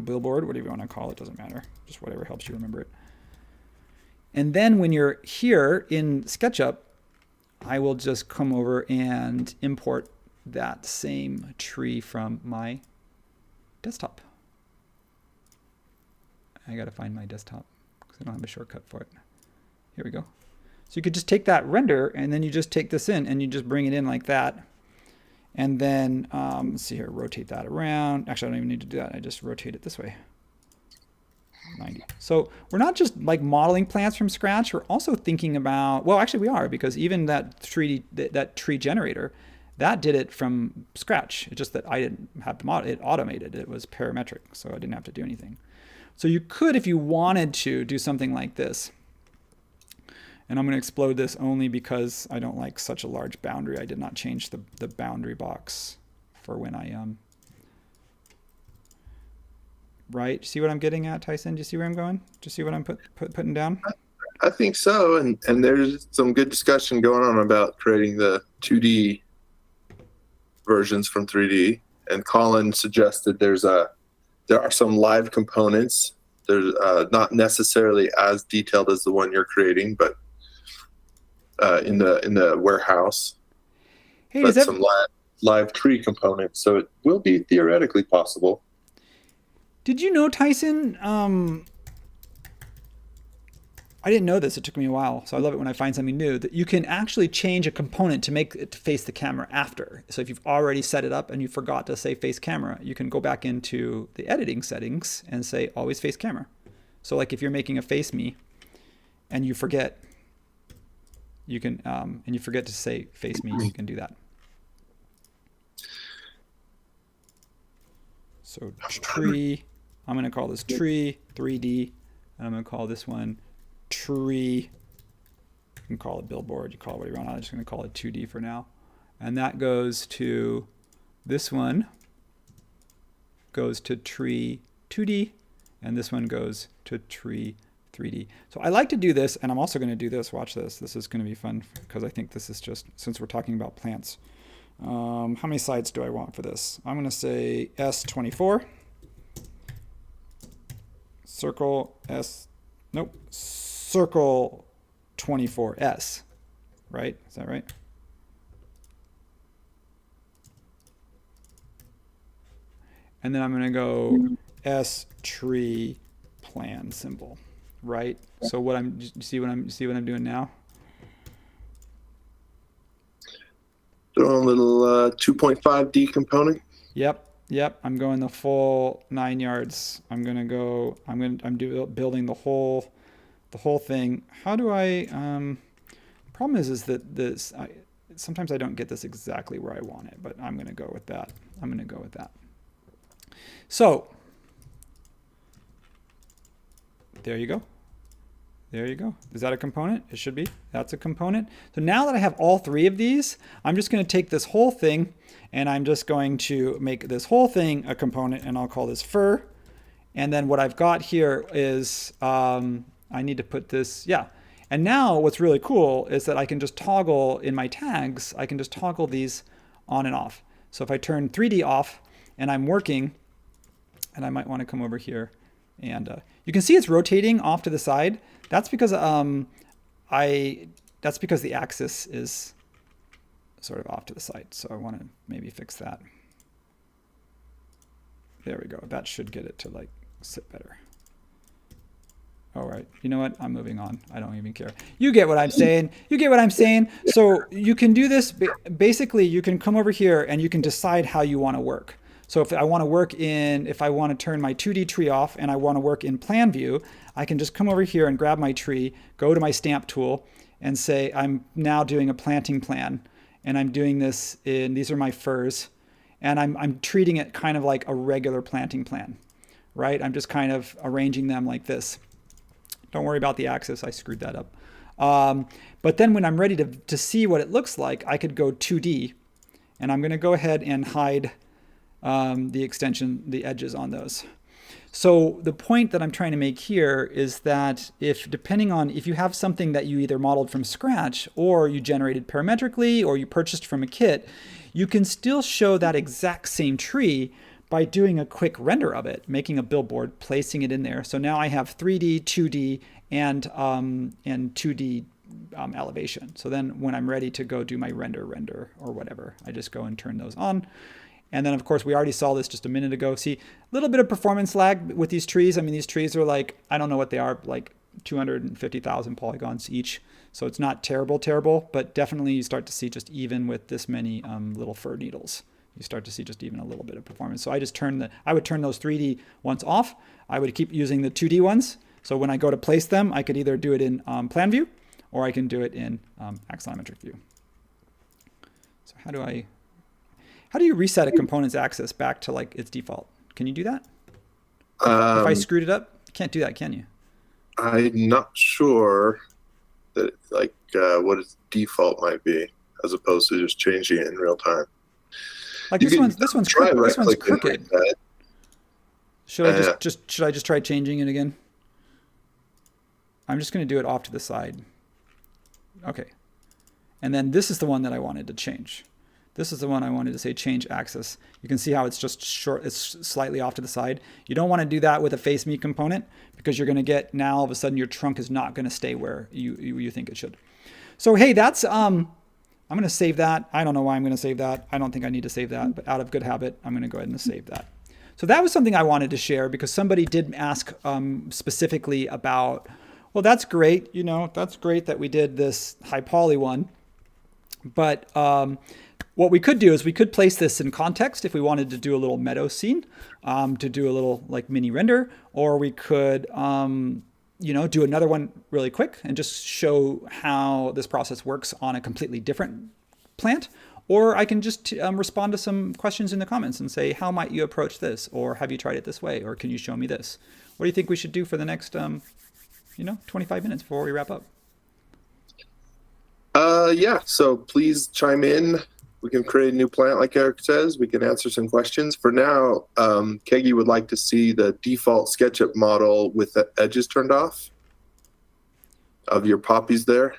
billboard, whatever you want to call it, doesn't matter. Just whatever helps you remember it. And then when you're here in SketchUp, I will just come over and import that same tree from my desktop. I got to find my desktop because I don't have a shortcut for it. Here we go. So you could just take that render and then you just take this in and you just bring it in like that. And then, let's see here, rotate that around. Actually, I don't even need to do that. I just rotate it this way. 90. So we're not just like modeling plants from scratch. We're also thinking about, well, actually we are, because even that 3D, that tree generator, that did it from scratch. It's just that I didn't have to model it, automated. It was parametric, so I didn't have to do anything. So you could, if you wanted to, do something like this. And I'm going to explode this only because I don't like such a large boundary. I did not change the boundary box for when I right? See what I'm getting at, Tyson? Do you see where I'm going? Do you see what I'm putting down? I think so, and there's some good discussion going on about creating the 2D versions from 3D. And Colin suggested there are some live components. There's not necessarily as detailed as the one you're creating, but in the warehouse. Hey, but some live tree components, so it will be theoretically possible. Did you know, Tyson? I didn't know this. It took me a while, so I love it when I find something new. That you can actually change a component to make it to face the camera after. So if you've already set it up and you forgot to say face camera, you can go back into the editing settings and say always face camera. So like if you're making a face me, and you forget, you can and you forget to say face me, you can do that. So tree. I'm going to call this tree 3D, and I'm going to call this one tree. You can call it billboard. You call it whatever you want. I'm just going to call it 2D for now. And that goes to this one, goes to tree 2D, and this one goes to tree 3D. So I like to do this, and I'm also going to do this. Watch this. This is going to be fun because I think this is just, since we're talking about plants. How many sides do I want for this? I'm going to say S24. Circle S, nope, circle 24S, right? Is that right? And then I'm going to go S tree plan symbol, right? So what see what I'm doing now? Doing a little 2.5D component. Yep, I'm going the full 9 yards. I'm building the whole thing. How do I? Problem is that this. Sometimes I don't get this exactly where I want it, but I'm going to go with that. So there you go. Is that a component? It should be. That's a component. So now that I have all three of these, I'm just going to take this whole thing and I'm just going to make this whole thing a component, and I'll call this fur. And then what I've got here is I need to put this, yeah. And now what's really cool is that I can just toggle in my tags, I can just toggle these on and off. So if I turn 3D off and I'm working, and I might want to come over here, and you can see it's rotating off to the side. That's because I that's because the axis is sort of off to the side. So I want to maybe fix that. There we go. That should get it to like sit better. All right. You know what? I'm moving on. I don't even care. You get what I'm saying. You get what I'm saying. So you can do this. Basically, you can come over here and you can decide how you want to work. So if I want to work in, if I want to turn my 2D tree off and I want to work in plan view, I can just come over here and grab my tree, go to my stamp tool and say, I'm now doing a planting plan. And I'm doing this in, these are my firs. And I'm treating it kind of like a regular planting plan, right? I'm just kind of arranging them like this. Don't worry about the axis. I screwed that up. But then when I'm ready to see what it looks like, I could go 2D. And I'm going to go ahead and hide the extension, the edges on those. So the point that I'm trying to make here is that depending on if you have something that you either modeled from scratch or you generated parametrically or you purchased from a kit, you can still show that exact same tree by doing a quick render of it, making a billboard, placing it in there. So now I have 3D, 2D, and 2D elevation. So then when I'm ready to go do my render or whatever, I just go and turn those on. And then of course we already saw this just a minute ago. See, a little bit of performance lag with these trees. I mean, these trees are like, I don't know what they are, like 250,000 polygons each. So it's not terrible, but definitely you start to see just even with this many little fir needles, you start to see just even a little bit of performance. So I just I would turn those 3D ones off. I would keep using the 2D ones. So when I go to place them, I could either do it in plan view or I can do it in axonometric view. So how do you reset a component's axis back to like its default? Can you do that? If I screwed it up, you can't do that, can you? I'm not sure that what its default might be, as opposed to just changing it in real time. Like this one's crooked. Should I just try changing it again? I'm just going to do it off to the side. Okay. And then this is the one that I wanted to change. This is the one I wanted to say change axis. You can see how it's just short, it's slightly off to the side. You don't want to do that with a face me component because you're going to get, now all of a sudden your trunk is not going to stay where you think it should. So hey, that's I'm going to save that. I don't know why I'm going to save that. I don't think I need to save that, but out of good habit, I'm going to go ahead and save that. So that was something I wanted to share because somebody did ask specifically about, well, that's great. You know, that's great that we did this high poly one, but what we could do is we could place this in context if we wanted to do a little meadow scene, to do a little like mini render, or we could, do another one really quick and just show how this process works on a completely different plant. Or I can just respond to some questions in the comments and say, how might you approach this? Or have you tried it this way? Or can you show me this? What do you think we should do for the next, 25 minutes before we wrap up? Yeah, so please chime in. We can create a new plant, like Eric says. We can answer some questions. For now, Keggy would like to see the default SketchUp model with the edges turned off of your poppies there.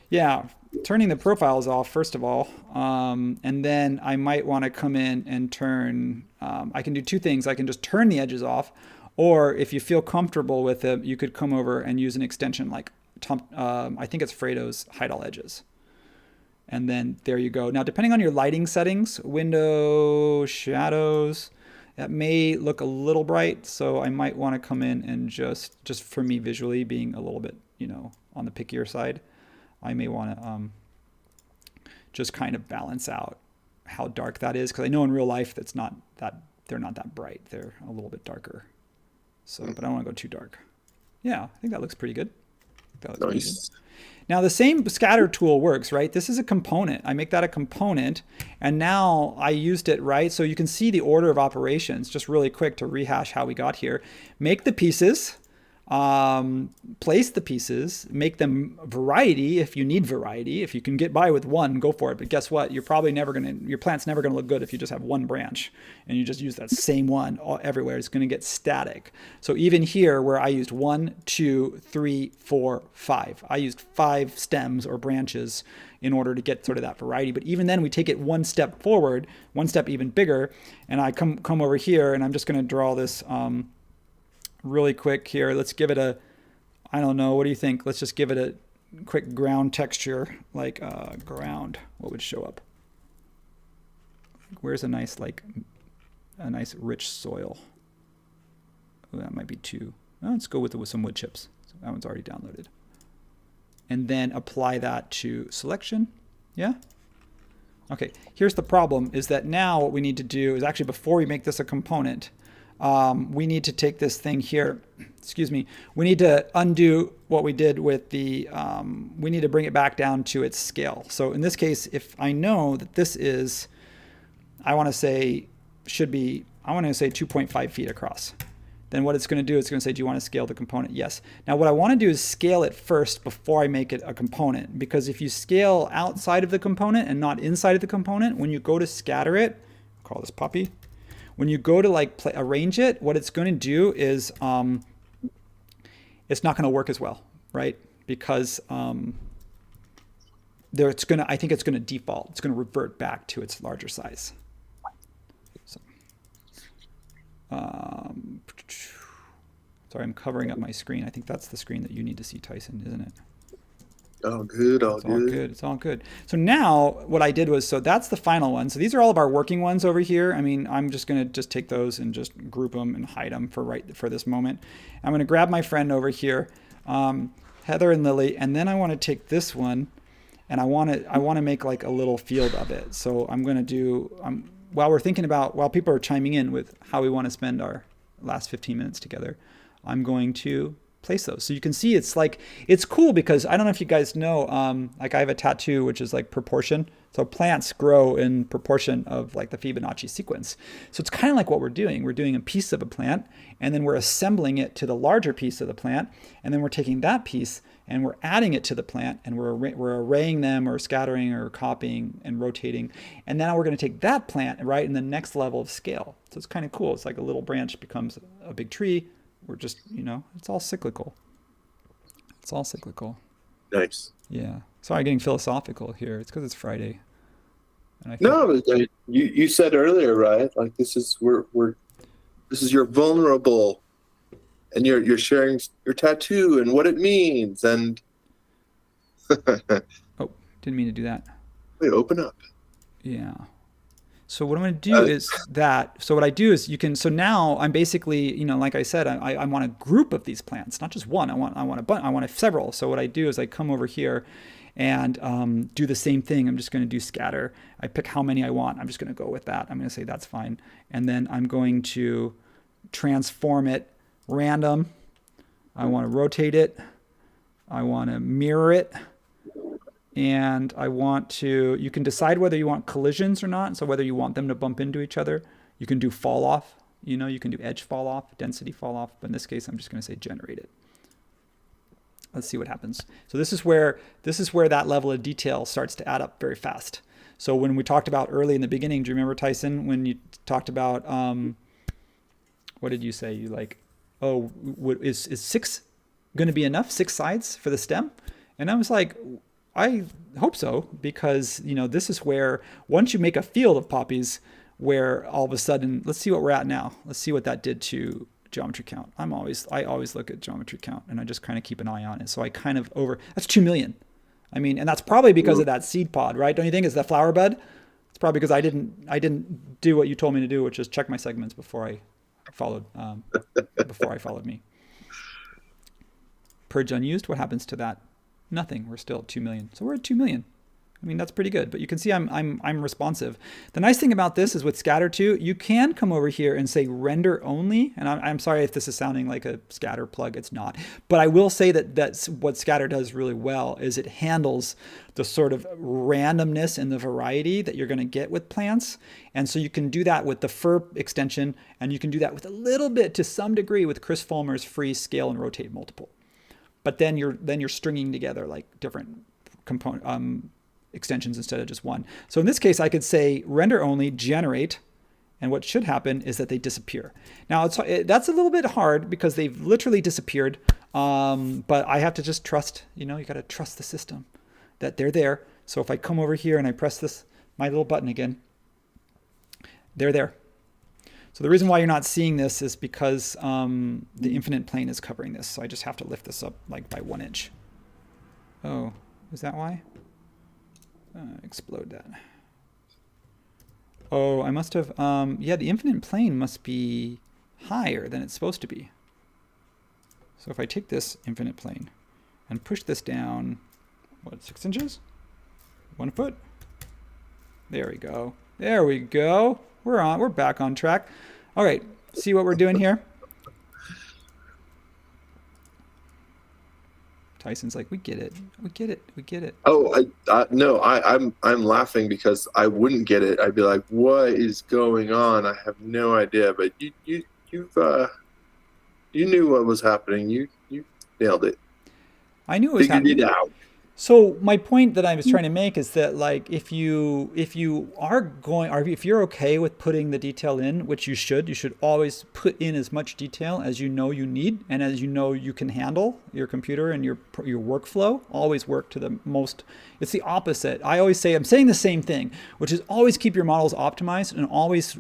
Yeah, turning the profiles off, first of all. And then I might want to come in and turn, I can do two things. I can just turn the edges off, or if you feel comfortable with it, you could come over and use an extension like, I think it's Fredo's Hide All Edges. And then there you go. Now, depending on your lighting settings, window, shadows, that may look a little bright. So I might want to come in and just for me visually being a little bit, on the pickier side, I may want to just kind of balance out how dark that is. Because I know in real life they're not that bright. They're a little bit darker. So, but I don't want to go too dark. Yeah, I think that looks pretty good. That looks pretty good. Now the same scatter tool works, right? This is a component. I make that a component, and now I used it, right? So you can see the order of operations, just really quick to rehash how we got here. Make the pieces, place the pieces, make them variety if you need variety. If you can get by with one, go for it. But guess what? You're probably your plant's never gonna look good if you just have one branch and you just use that same one everywhere. It's gonna get static. So even here where I used 1, 2, 3, 4, 5, I used 5 stems or branches in order to get sort of that variety. But even then we take it one step forward, one step even bigger, and I come over here and I'm just gonna draw this really quick here. Let's give it I don't know, what do you think? Let's just give it quick ground texture, like ground, what would show up? Where's a nice rich soil? Oh, that might be too. Well, let's go with some wood chips. So that one's already downloaded. And then apply that to selection. Yeah? Okay, here's the problem, is that now what we need to do is actually, before we make this a component, we need to take this thing here, excuse me, we need to undo what we did with the, we need to bring it back down to its scale. So in this case, if I know that this is, I want to say 2.5 feet across. Then what it's going to do, it's going to say, do you want to scale the component? Yes. Now what I want to do is scale it first before I make it a component, because if you scale outside of the component and not inside of the component, when you go to scatter it, call this puppy, when you go to arrange it, what it's going to do is it's not going to work as well, right? Because I think it's going to default. It's going to revert back to its larger size. So, sorry, I'm covering up my screen. I think that's the screen that you need to see, Tyson, isn't it? All good, all good. It's all good. So now what I did was, so that's the final one. So these are all of our working ones over here. I mean, I'm just going to take those and just group them and hide them for this moment. I'm going to grab my friend over here, Heather and Lily, and then I want to take this one and I want to make like a little field of it. So I'm going to do, while people are chiming in with how we want to spend our last 15 minutes together, I'm going to place those. So you can see it's cool because I don't know if you guys know, like I have a tattoo, which is like proportion. So plants grow in proportion of like the Fibonacci sequence. So it's kind of like what we're doing. We're doing a piece of a plant and then we're assembling it to the larger piece of the plant. And then we're taking that piece and we're adding it to the plant and we're arraying them or scattering or copying and rotating. And now we're going to take that plant right in the next level of scale. So it's kind of cool. It's like a little branch becomes a big tree. We're just, it's all cyclical. It's all cyclical. Nice. Yeah. Sorry, getting philosophical here. It's because it's Friday. And you said earlier, right? Like this is you're vulnerable, and you're sharing your tattoo and what it means, and oh, didn't mean to do that. Wait, open up. Yeah. So what I'm going to do is that. So what I do is so now I'm basically, like I said, I want a group of these plants, not just one. I want several. So what I do is I come over here and do the same thing. I'm just going to do scatter. I pick how many I want. I'm just going to go with that. I'm going to say that's fine. And then I'm going to transform it random. I want to rotate it. I want to mirror it. And I want to, you can decide whether you want collisions or not. So whether you want them to bump into each other. You can do fall off. You can do edge fall off, density fall off. But in this case, I'm just going to say generate it. Let's see what happens. So this is where that level of detail starts to add up very fast. So when we talked about early in the beginning, do you remember, Tyson, when you talked about, what did you say? You is 6 going to be enough? 6 sides for the stem? And I was like, I hope so, because, this is where once you make a field of poppies where all of a sudden, let's see what we're at now. Let's see what that did to geometry count. I always look at geometry count and I just kind of keep an eye on it. So I kind of that's 2 million. I mean, and that's probably because of that seed pod, right? Don't you think? It's the flower bud. It's probably because I didn't do what you told me to do, which is check my segments before I followed me. Purge unused. What happens to that? Nothing. We're still at 2 million. So we're at 2 million. I mean, that's pretty good, but you can see I'm responsive. The nice thing about this is with Skatter 2, you can come over here and say render only. And I'm sorry if this is sounding like a Skatter plug, it's not. But I will say that's what Skatter does really well is it handles the sort of randomness and the variety that you're going to get with plants. And so you can do that with the fur extension, and you can do that with a little bit to some degree with Chris Fulmer's free scale and rotate multiple. But then you're stringing together like different component extensions instead of just one. So in this case, I could say render only, generate, and what should happen is that they disappear. Now that's a little bit hard because they've literally disappeared, but I have to just trust, you got to trust the system that they're there. So if I come over here and I press my little button again, they're there. So the reason why you're not seeing this is because the infinite plane is covering this. So I just have to lift this up like by 1 inch. Oh, is that why? Explode that. Oh, I must have, yeah, the infinite plane must be higher than it's supposed to be. So if I take this infinite plane and push this down, what, 6 inches? 1 foot? There we go. There we go. We're back on track. All right, see what we're doing here? Tyson's like, we get it. We get it. We get it. Oh, no, I'm laughing because I wouldn't get it. I'd be like, what is going on? I have no idea. But you knew what was happening. You nailed it. I knew it was happening. Figured it out. So my point that I was trying to make is that, like, if you are going, or if you're okay with putting the detail in, which you should always put in as much detail as you know you need and as you know you can handle. Your computer and your workflow always work to the most. It's the opposite. I always say, I'm saying the same thing, which is always keep your models optimized and always,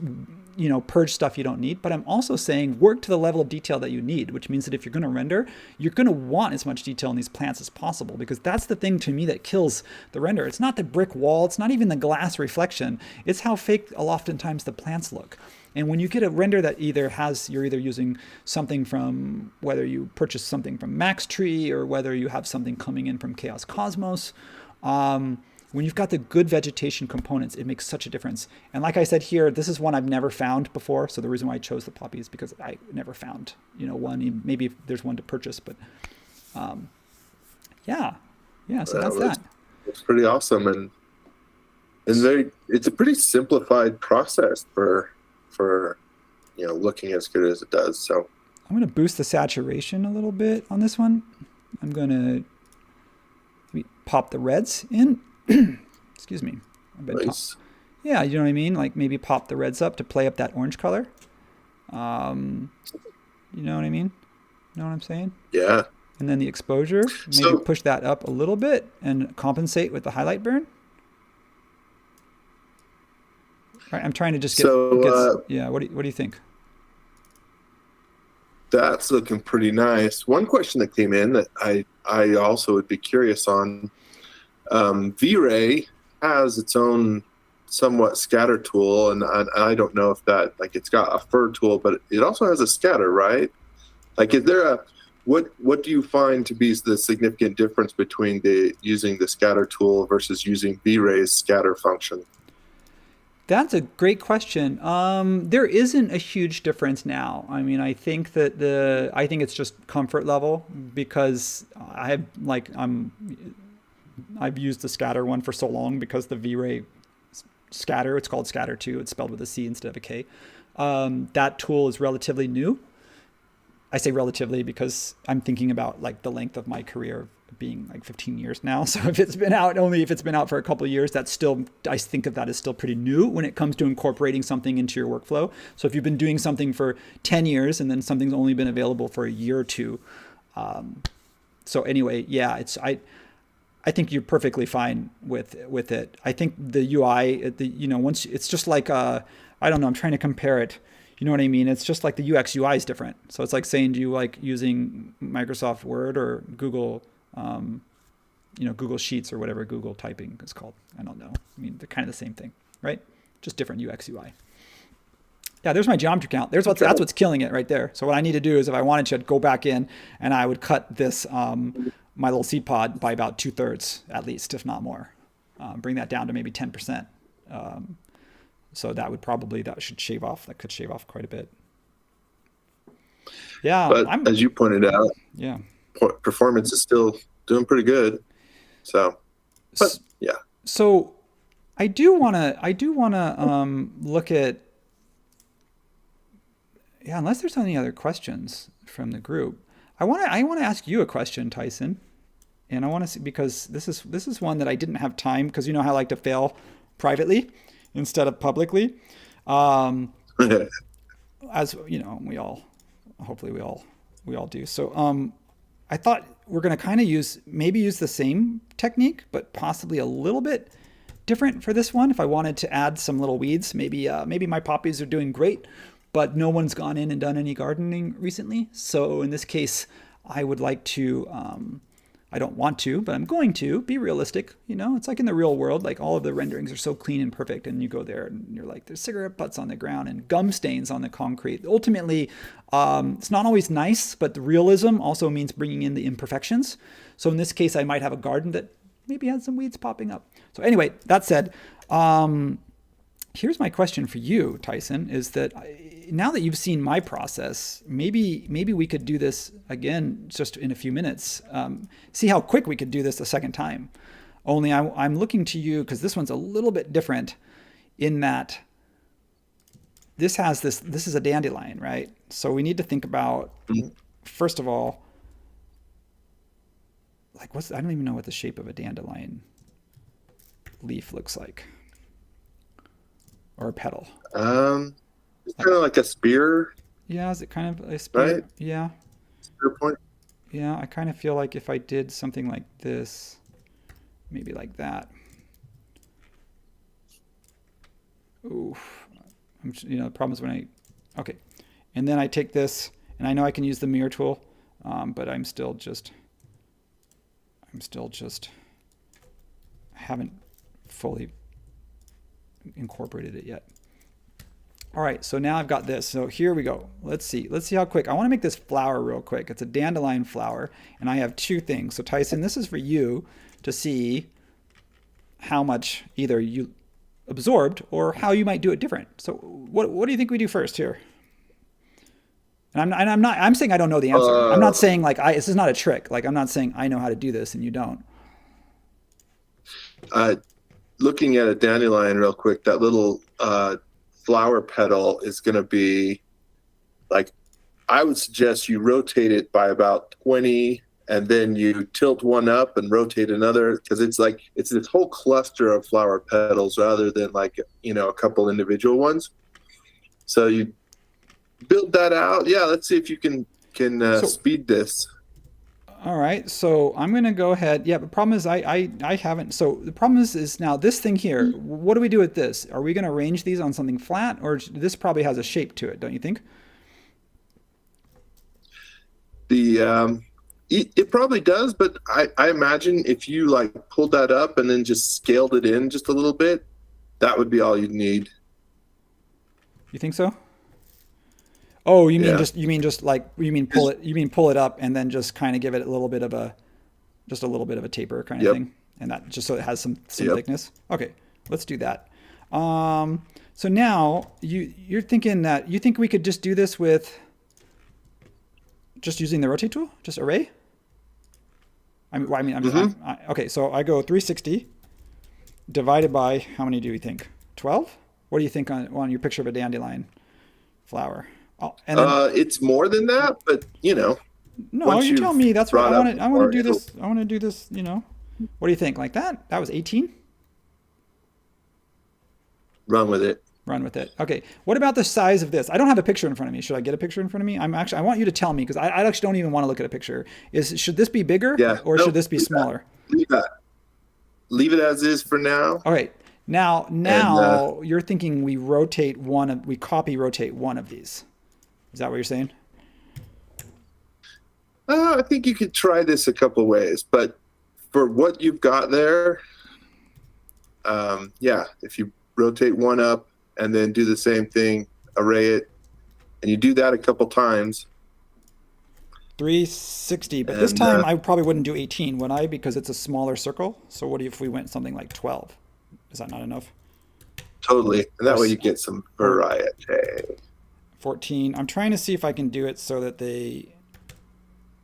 purge stuff you don't need. But I'm also saying work to the level of detail that you need, which means that if you're going to render, you're going to want as much detail in these plants as possible, because that's the thing to me that kills the render. It's not the brick wall. It's not even the glass reflection. It's how fake oftentimes the plants look. And when you get a render that you're either using something from, whether you purchase something from Max Tree or whether you have something coming in from Chaos Cosmos, when you've got the good vegetation components, it makes such a difference. And like I said here, this is one I've never found before. So the reason why I chose the poppy is because I never found, one. Maybe there's one to purchase, but yeah. So that's that. It's pretty awesome, and it's a pretty simplified process for looking as good as it does. So I'm going to boost the saturation a little bit on this one. I'm going to pop the reds in. Excuse me. Nice. Yeah, you know what I mean? Like maybe pop the reds up to play up that orange color. You know what I mean? Know what I'm saying? Yeah. And then the exposure, maybe push that up a little bit and compensate with the highlight burn. Right, I'm trying to just get. Yeah. What do you think? That's looking pretty nice. One question that came in that I also would be curious on. V-Ray has its own somewhat scatter tool, and I don't know if that, like, it's got a fur tool, but it also has a scatter, right? Like, is there what do you find to be the significant difference between using the scatter tool versus using V-Ray's scatter function? That's a great question. There isn't a huge difference now. I mean, I think that I think it's just comfort level, because I've used the scatter one for so long, because the V-Ray scatter, it's called Skatter 2, it's spelled with a C instead of a K. That tool is relatively new. I say relatively because I'm thinking about like the length of my career being like 15 years now. So if it's been out for a couple of years, that's still, I think of that as still pretty new when it comes to incorporating something into your workflow. So if you've been doing something for 10 years and then something's only been available for a year or two. So anyway, yeah, I think you're perfectly fine with it. I think the UI, once it's just like, I don't know, I'm trying to compare it. You know what I mean? It's just like the UX UI is different. So it's like saying, do you like using Microsoft Word or Google, Google Sheets or whatever Google typing is called? I don't know. I mean, they're kind of the same thing, right? Just different UX UI. Yeah, there's my geometry count. That's what's killing it right there. So what I need to do is, if I wanted to, I'd go back in and I would cut this, my little seed pod by about 2/3 at least, if not more. Bring that down to maybe 10%. So that could shave off quite a bit. Yeah. But as you pointed out, yeah, performance is still doing pretty good. So, but yeah. So I do want to look at, unless there's any other questions from the group. I want to ask you a question, Tyson. And I want to see, because this is one that I didn't have time, because you know how I like to fail privately instead of publicly. As you know, we all do. So I thought we're going to kind of use the same technique, but possibly a little bit different for this one. If I wanted to add some little weeds, maybe my poppies are doing great, but no one's gone in and done any gardening recently. So in this case, I would like to I don't want to, but I'm going to be realistic. You know, it's like in the real world, like all of the renderings are so clean and perfect, and you go there and you're like, there's cigarette butts on the ground and gum stains on the concrete. Ultimately, it's not always nice, but the realism also means bringing in the imperfections. So in this case, I might have a garden that maybe had some weeds popping up. So anyway, that said, here's my question for you, Tyson, is that now that you've seen my process, maybe we could do this again just in a few minutes. See how quick we could do this a second time. Only I'm looking to you because this one's a little bit different in that this is a dandelion, right? So we need to think about, first of all, like I don't even know what the shape of a dandelion leaf looks like. Or a petal. It's kind of like a spear. Yeah, is it kind of a spear? Right? Yeah. Spear point. Yeah, I kind of feel like if I did something like this, maybe like that. Oof. The problem is when okay. And then I take this, and I know I can use the mirror tool, but I haven't fully incorporated it yet. All right, so now I've got this. So here we go. Let's see how quick. I want to make this flower real quick. It's a dandelion flower, and I have two things. So Tyson, this is for you to see how much either you absorbed or how you might do it different. So what do you think we do first here? And I'm saying I don't know the answer. I'm not saying like this is not a trick. Like I'm not saying I know how to do this and you don't. Looking at a dandelion real quick, that little flower petal is going to be like, I would suggest you rotate it by about 20 and then you tilt one up and rotate another, because it's this whole cluster of flower petals rather than like, a couple individual ones. So you build that out. Yeah, let's see if you can speed this. All right, so I'm going to go ahead. Yeah, the problem is I haven't. So the problem is now this thing here, what do we do with this? Are we going to arrange these on something flat, or this probably has a shape to it, don't you think? It probably does, but I imagine if you like pulled that up and then just scaled it in just a little bit, that would be all you'd need. You think so? Oh, you mean pull it up and then just kind of give it a little bit of a taper kind of thing, and that just so it has some thickness. Okay, let's do that. So now you're thinking that you think we could just do this with just using the rotate tool, just array. Okay, so I go 360 divided by how many do you think? 12? What do you think on your picture of a dandelion flower? Oh, and then, it's more than that, but No, you tell me. That's what I want. I want to do this. I want to do this. What do you think? Like that? That was 18. Run with it. Run with it. Okay. What about the size of this? I don't have a picture in front of me. Should I get a picture in front of me? I want you to tell me, because I actually don't even want to look at a picture. Should this be bigger or should this be smaller? Leave it as is for now. All right. Now you're thinking we copy rotate one of these. Is that what you're saying? I think you could try this a couple of ways, but for what you've got there, if you rotate one up and then do the same thing, array it, and you do that a couple times. 360, but this time I probably wouldn't do 18, would I? Because it's a smaller circle. So what if we went something like 12? Is that not enough? Totally, and that way you get some variety. 14. I'm trying to see if I can do it so that they...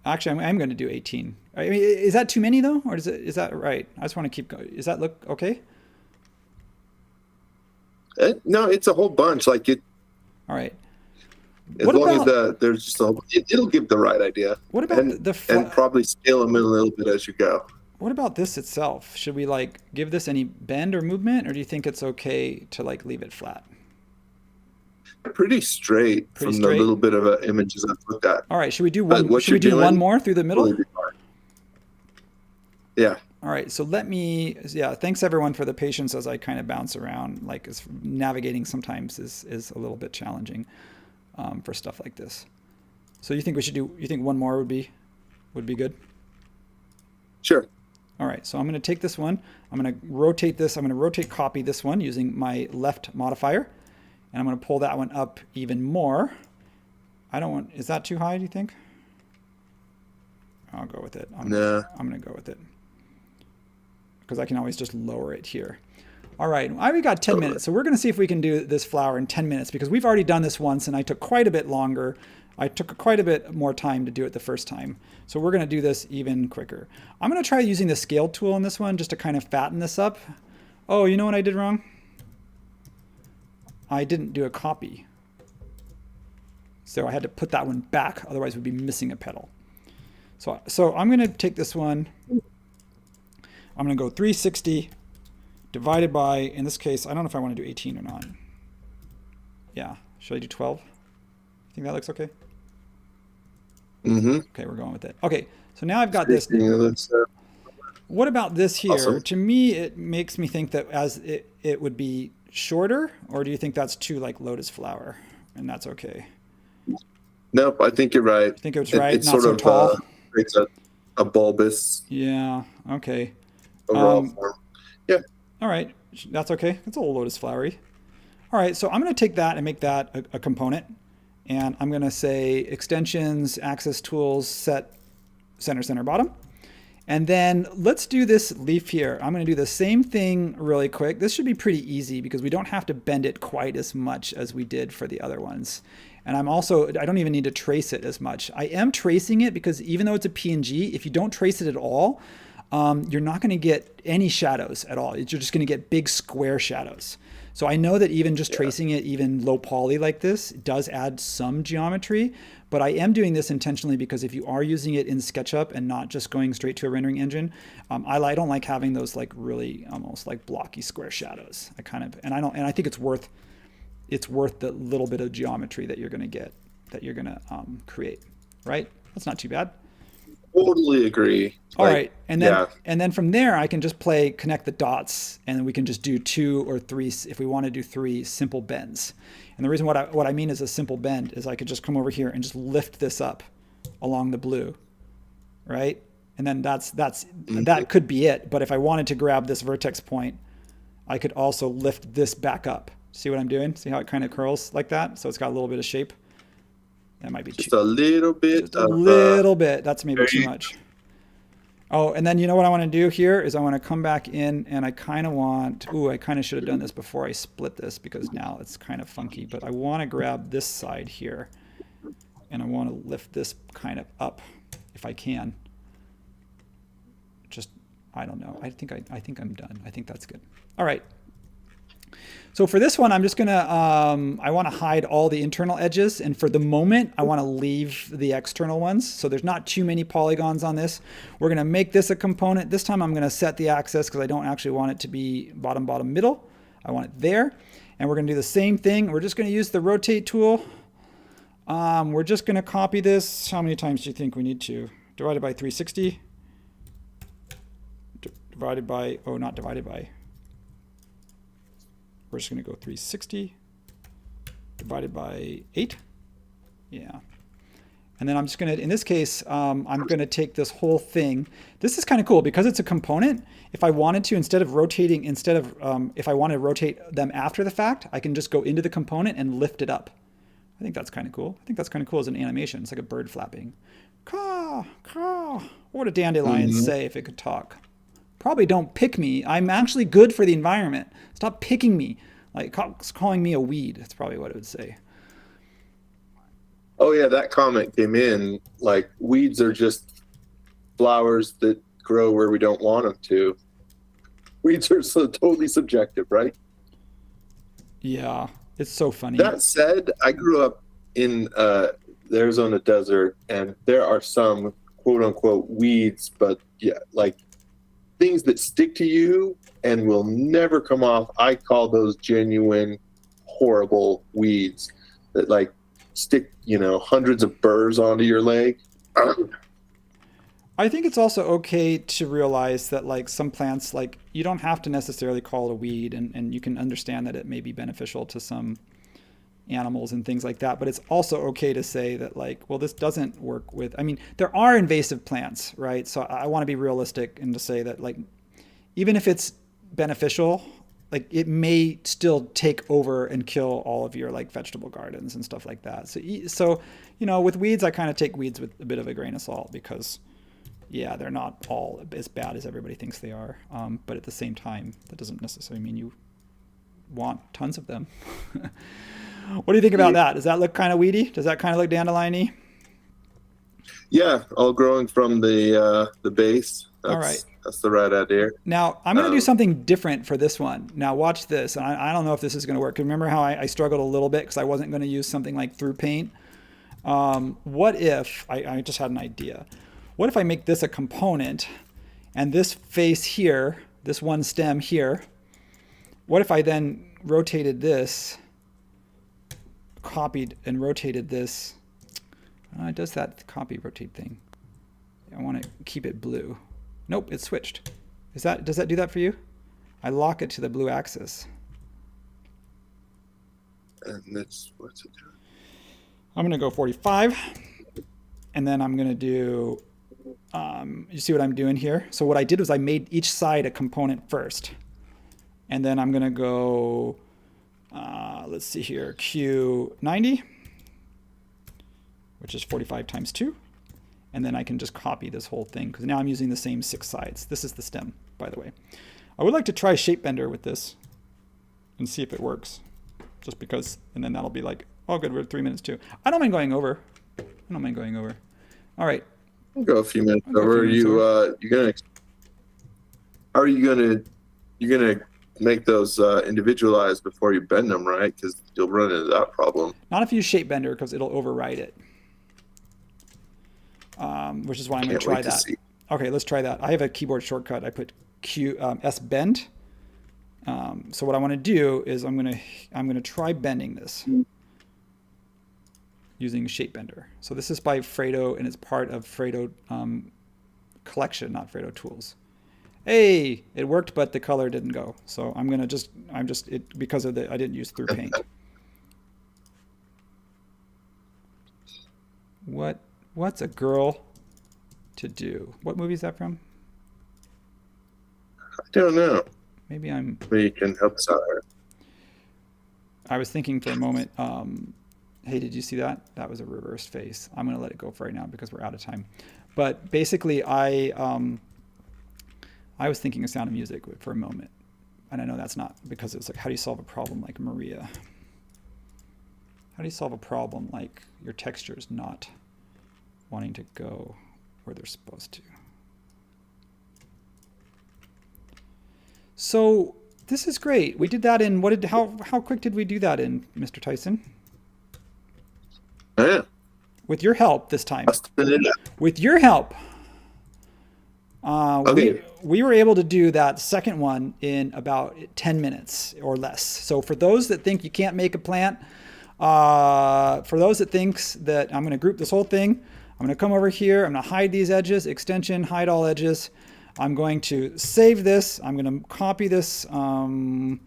Actually, I'm going to do 18. I mean, is that too many though? Or is that right? I just want to keep going. Does that look okay? No, it's a whole bunch. Like it. All right. As long as there's just it'll give the right idea. What about and probably scale them in a little bit as you go. What about this itself? Should we like give this any bend or movement, or do you think it's okay to like leave it flat? Pretty straight from the little bit of images I've looked at. All right, should we do one? Should we do one more through the middle? Yeah. All right, so thanks everyone for the patience as I kind of bounce around. Like navigating sometimes is a little bit challenging for stuff like this. So you think one more would be good? Sure. All right, so I'm going to take this one. I'm going to rotate this. I'm going to rotate copy this one using my left modifier. And I'm going to pull that one up even more. I don't want, is that too high, do you think? I'll go with it. I'm going to go with it. Because I can always just lower it here. All right, we got 10 minutes. So we're going to see if we can do this flower in 10 minutes because we've already done this once and I took quite a bit longer. I took quite a bit more time to do it the first time. So we're going to do this even quicker. I'm going to try using the scale tool on this one just to kind of fatten this up. Oh, you know what I did wrong? I didn't do a copy. So I had to put that one back, otherwise we'd be missing a petal. So I'm going to take this one. I'm going to go 360 divided by, in this case, I don't know if I want to do 18 or not. Yeah, should I do 12? Think that looks okay? Mm-hmm. Okay, we're going with it. Okay, so now I've got this. What about this here? Awesome. To me, it makes me think that as it would be shorter, or do you think that's too like lotus flower, and that's okay? Nope, I think you're right. I think it's right. It's not sort so of tall. It's a bulbous. Yeah. Okay. Overall form. Yeah. All right, that's okay. It's a little lotus flowery. All right, so I'm going to take that and make that a component. And I'm going to say extensions, access tools, set center, center, bottom. And then let's do this leaf here. I'm going to do the same thing really quick. This should be pretty easy because we don't have to bend it quite as much as we did for the other ones. And I don't even need to trace it as much. I am tracing it because even though it's a PNG, if you don't trace it at all, you're not going to get any shadows at all. You're just going to get big square shadows. So I know that even just tracing it, even low poly like this, does add some geometry, but I am doing this intentionally because if you are using it in SketchUp and not just going straight to a rendering engine, I don't like having those like really almost like blocky square shadows. I think it's worth the little bit of geometry that you're going to get, that you're going to create, right? That's not too bad. Totally agree. All right, and then from there I can just connect the dots, and then we can just do 2 or 3 if we want to do 3 simple bends. And the reason what I mean is a simple bend is I could just come over here and just lift this up along the blue, right? And then that could be it. But if I wanted to grab this vertex point, I could also lift this back up. See what I'm doing? See how it kind of curls like that? So it's got a little bit of shape. That might be just a little bit. Just a little bit. That's maybe too much. Oh, and then you know what I want to do here is I want to come back in and I kind of should have done this before I split this because now it's kind of funky, but I want to grab this side here and I want to lift this kind of up if I can. Just, I don't know. I think I'm done. I think that's good. All right. So for this one, I'm just going to, I want to hide all the internal edges. And for the moment, I want to leave the external ones. So there's not too many polygons on this. We're going to make this a component. This time I'm going to set the axis because I don't actually want it to be bottom, bottom, middle. I want it there. And we're going to do the same thing. We're just going to use the rotate tool. We're just going to copy this. How many times do you think we need to? Divided by 360. Divided by, oh, not divided by. We're just going to go 360 divided by 8. Yeah. And then I'm just going to, in this case, I'm going to take this whole thing. This is kind of cool because it's a component. If I wanted to, if I want to rotate them after the fact, I can just go into the component and lift it up. I think that's kind of cool. I think that's kind of cool as an animation. It's like a bird flapping. Caw, caw. What would a dandelion say if it could talk? Probably don't pick me. I'm actually good for the environment. Stop picking me. Like calling me a weed. That's probably what it would say. Oh yeah, that comment came in. Like weeds are just flowers that grow where we don't want them to. Weeds are so totally subjective, right? Yeah, it's so funny. That said, I grew up in the Arizona desert, and there are some quote unquote weeds, but yeah, like things that stick to you and will never come off. I call those genuine, horrible weeds that like stick, hundreds of burrs onto your leg. I think it's also okay to realize that like some plants, like you don't have to necessarily call it a weed, and you can understand that it may be beneficial to some animals and things like that. But it's also okay to say that like, well, this doesn't work with, I mean, there are invasive plants, right? So I want to be realistic and to say that like, even if it's beneficial, like it may still take over and kill all of your like vegetable gardens and stuff like that. So, you know, with weeds, I kind of take weeds with a bit of a grain of salt because yeah, they're not all as bad as everybody thinks they are. But at the same time, that doesn't necessarily mean you want tons of them. What do you think about that? Does that look kind of weedy? Does that kind of look dandelion-y? Yeah, all growing from the base. All right. That's the right idea. Now, I'm going to do something different for this one. Now, watch this. And I don't know if this is going to work. Remember how I struggled a little bit because I wasn't going to use something like through paint? What if, I just had an idea. What if I make this a component and this face here, this one stem here, what if I then rotated this, copied and rotated this? It does that copy rotate thing. I want to keep it blue. Nope, it switched. Does that do that for you? I lock it to the blue axis. And that's what's it doing? I'm going to go 45. And then I'm going to do, you see what I'm doing here? So what I did was I made each side a component first. And then I'm going to go, let's see here, Q90, which is 45 times 2. And then I can just copy this whole thing because now I'm using the same 6 sides. This is the stem, by the way. I would like to try Shape Bender with this and see if it works. Just because, and then that'll be like, oh good, we're at 3 minutes too. I don't mind going over. All right. We'll go a few minutes over. How are you gonna make those individualized before you bend them, right? Because you'll run into that problem. Not if you use Shape Bender because it'll override it. Which is why I'm going to try that. Okay, let's try that. I have a keyboard shortcut. I put S bend. So what I want to do is I'm going to try bending this using Shape Bender. So this is by Fredo and it's part of Fredo collection, not Fredo tools. Hey, it worked, but the color didn't go. So I'm just because of I didn't use through paint. What's a girl to do? What movie is that from? I don't know. Maybe I'm... Maybe you can help us out here. I was thinking for a moment, hey, did you see that? That was a reversed face. I'm going to let it go for right now because we're out of time. But basically, I was thinking of Sound of Music for a moment. And I know that's not because it's like, how do you solve a problem like Maria? How do you solve a problem like your texture's not wanting to go where they're supposed to? So this is great. We did that in how quick did we do that in, Mr. Tyson? Yeah. With your help this time. With your help. Okay. We were able to do that second one in about 10 minutes or less. So for those that think you can't make a plant, for those that thinks that I'm going to group this whole thing, I'm going to come over here. I'm going to hide these edges, extension, hide all edges. I'm going to save this. I'm going to copy this. I'm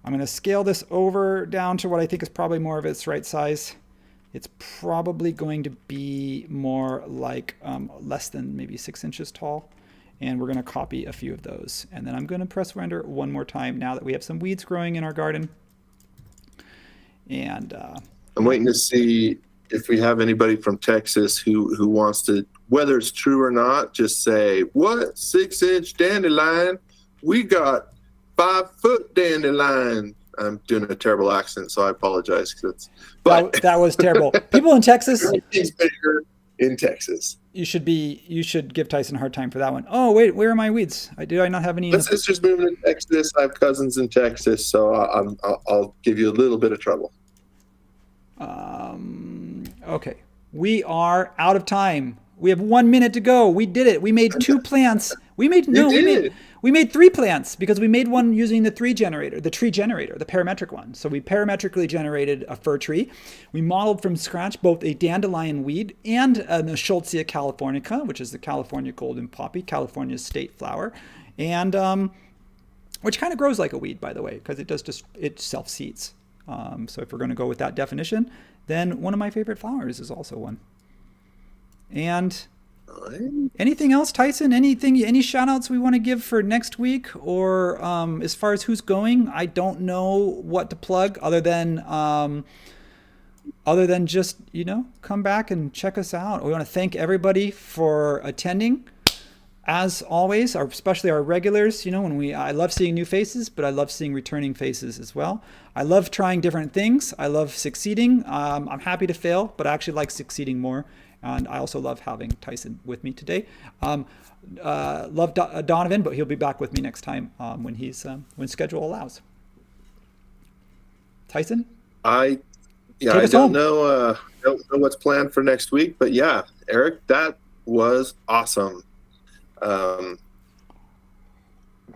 going to scale this over down to what I think is probably more of its right size. It's probably going to be more like less than maybe 6 inches tall. And we're going to copy a few of those. And then I'm going to press render one more time now that we have some weeds growing in our garden. And I'm waiting to see if we have anybody from Texas who wants to, whether it's true or not, just say, what, 6-inch dandelion? We got 5-foot dandelion. I'm doing a terrible accent, so I apologize. That was terrible. People in Texas. It's bigger in Texas. You should give Tyson a hard time for that one. Oh, wait, where are my weeds? Do I not have any? This is just moving to Texas. I have cousins in Texas, so I'll give you a little bit of trouble. Okay. We are out of time. We have 1 minute to go. We did it. We made 2 plants. We made 3 plants because we made one using the tree generator, the parametric one. So we parametrically generated a fir tree. We modeled from scratch both a dandelion weed and an Schultzia californica, which is the California golden poppy, California's state flower, and which kind of grows like a weed, by the way, because it self-seeds. So if we're going to go with that definition, then one of my favorite flowers is also one. And anything else, Tyson? Any shout outs we want to give for next week? Or as far as who's going, I don't know what to plug other than just, come back and check us out. We want to thank everybody for attending. As always, especially our regulars, I love seeing new faces, but I love seeing returning faces as well. I love trying different things. I love succeeding. I'm happy to fail, but I actually like succeeding more. And I also love having Tyson with me today. Love Donovan, but he'll be back with me next time when schedule allows. Tyson? I don't know what's planned for next week, but yeah, Eric, that was awesome.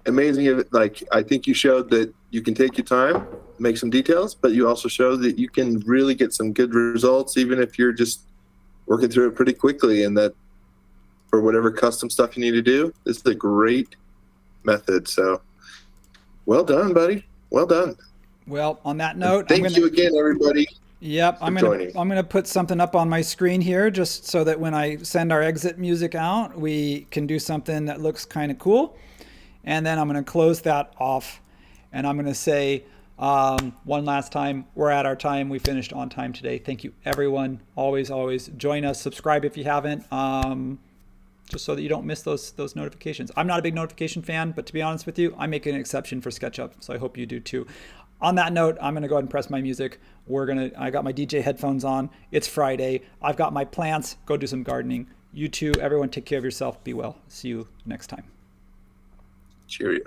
Amazing. I think you showed that you can take your time, make some details, but you also showed that you can really get some good results, even if you're just working through it pretty quickly, and that for whatever custom stuff you need to do, this is a great method. So well done, buddy. Well done. Well, on that note, thank you again, everybody. Yep, I'm gonna put something up on my screen here just so that when I send our exit music out, we can do something that looks kind of cool. And then I'm gonna close that off, and I'm gonna say one last time, we're at our time. We finished on time today. Thank you, everyone. Always join us. Subscribe if you haven't, just so that you don't miss those notifications. I'm not a big notification fan, but to be honest with you, I make an exception for SketchUp, so I hope you do too. On that note, I'm going to go ahead and press my music. I got my DJ headphones on. It's Friday. I've got my plants. Go do some gardening. You too. Everyone take care of yourself. Be well. See you next time. Cheerio.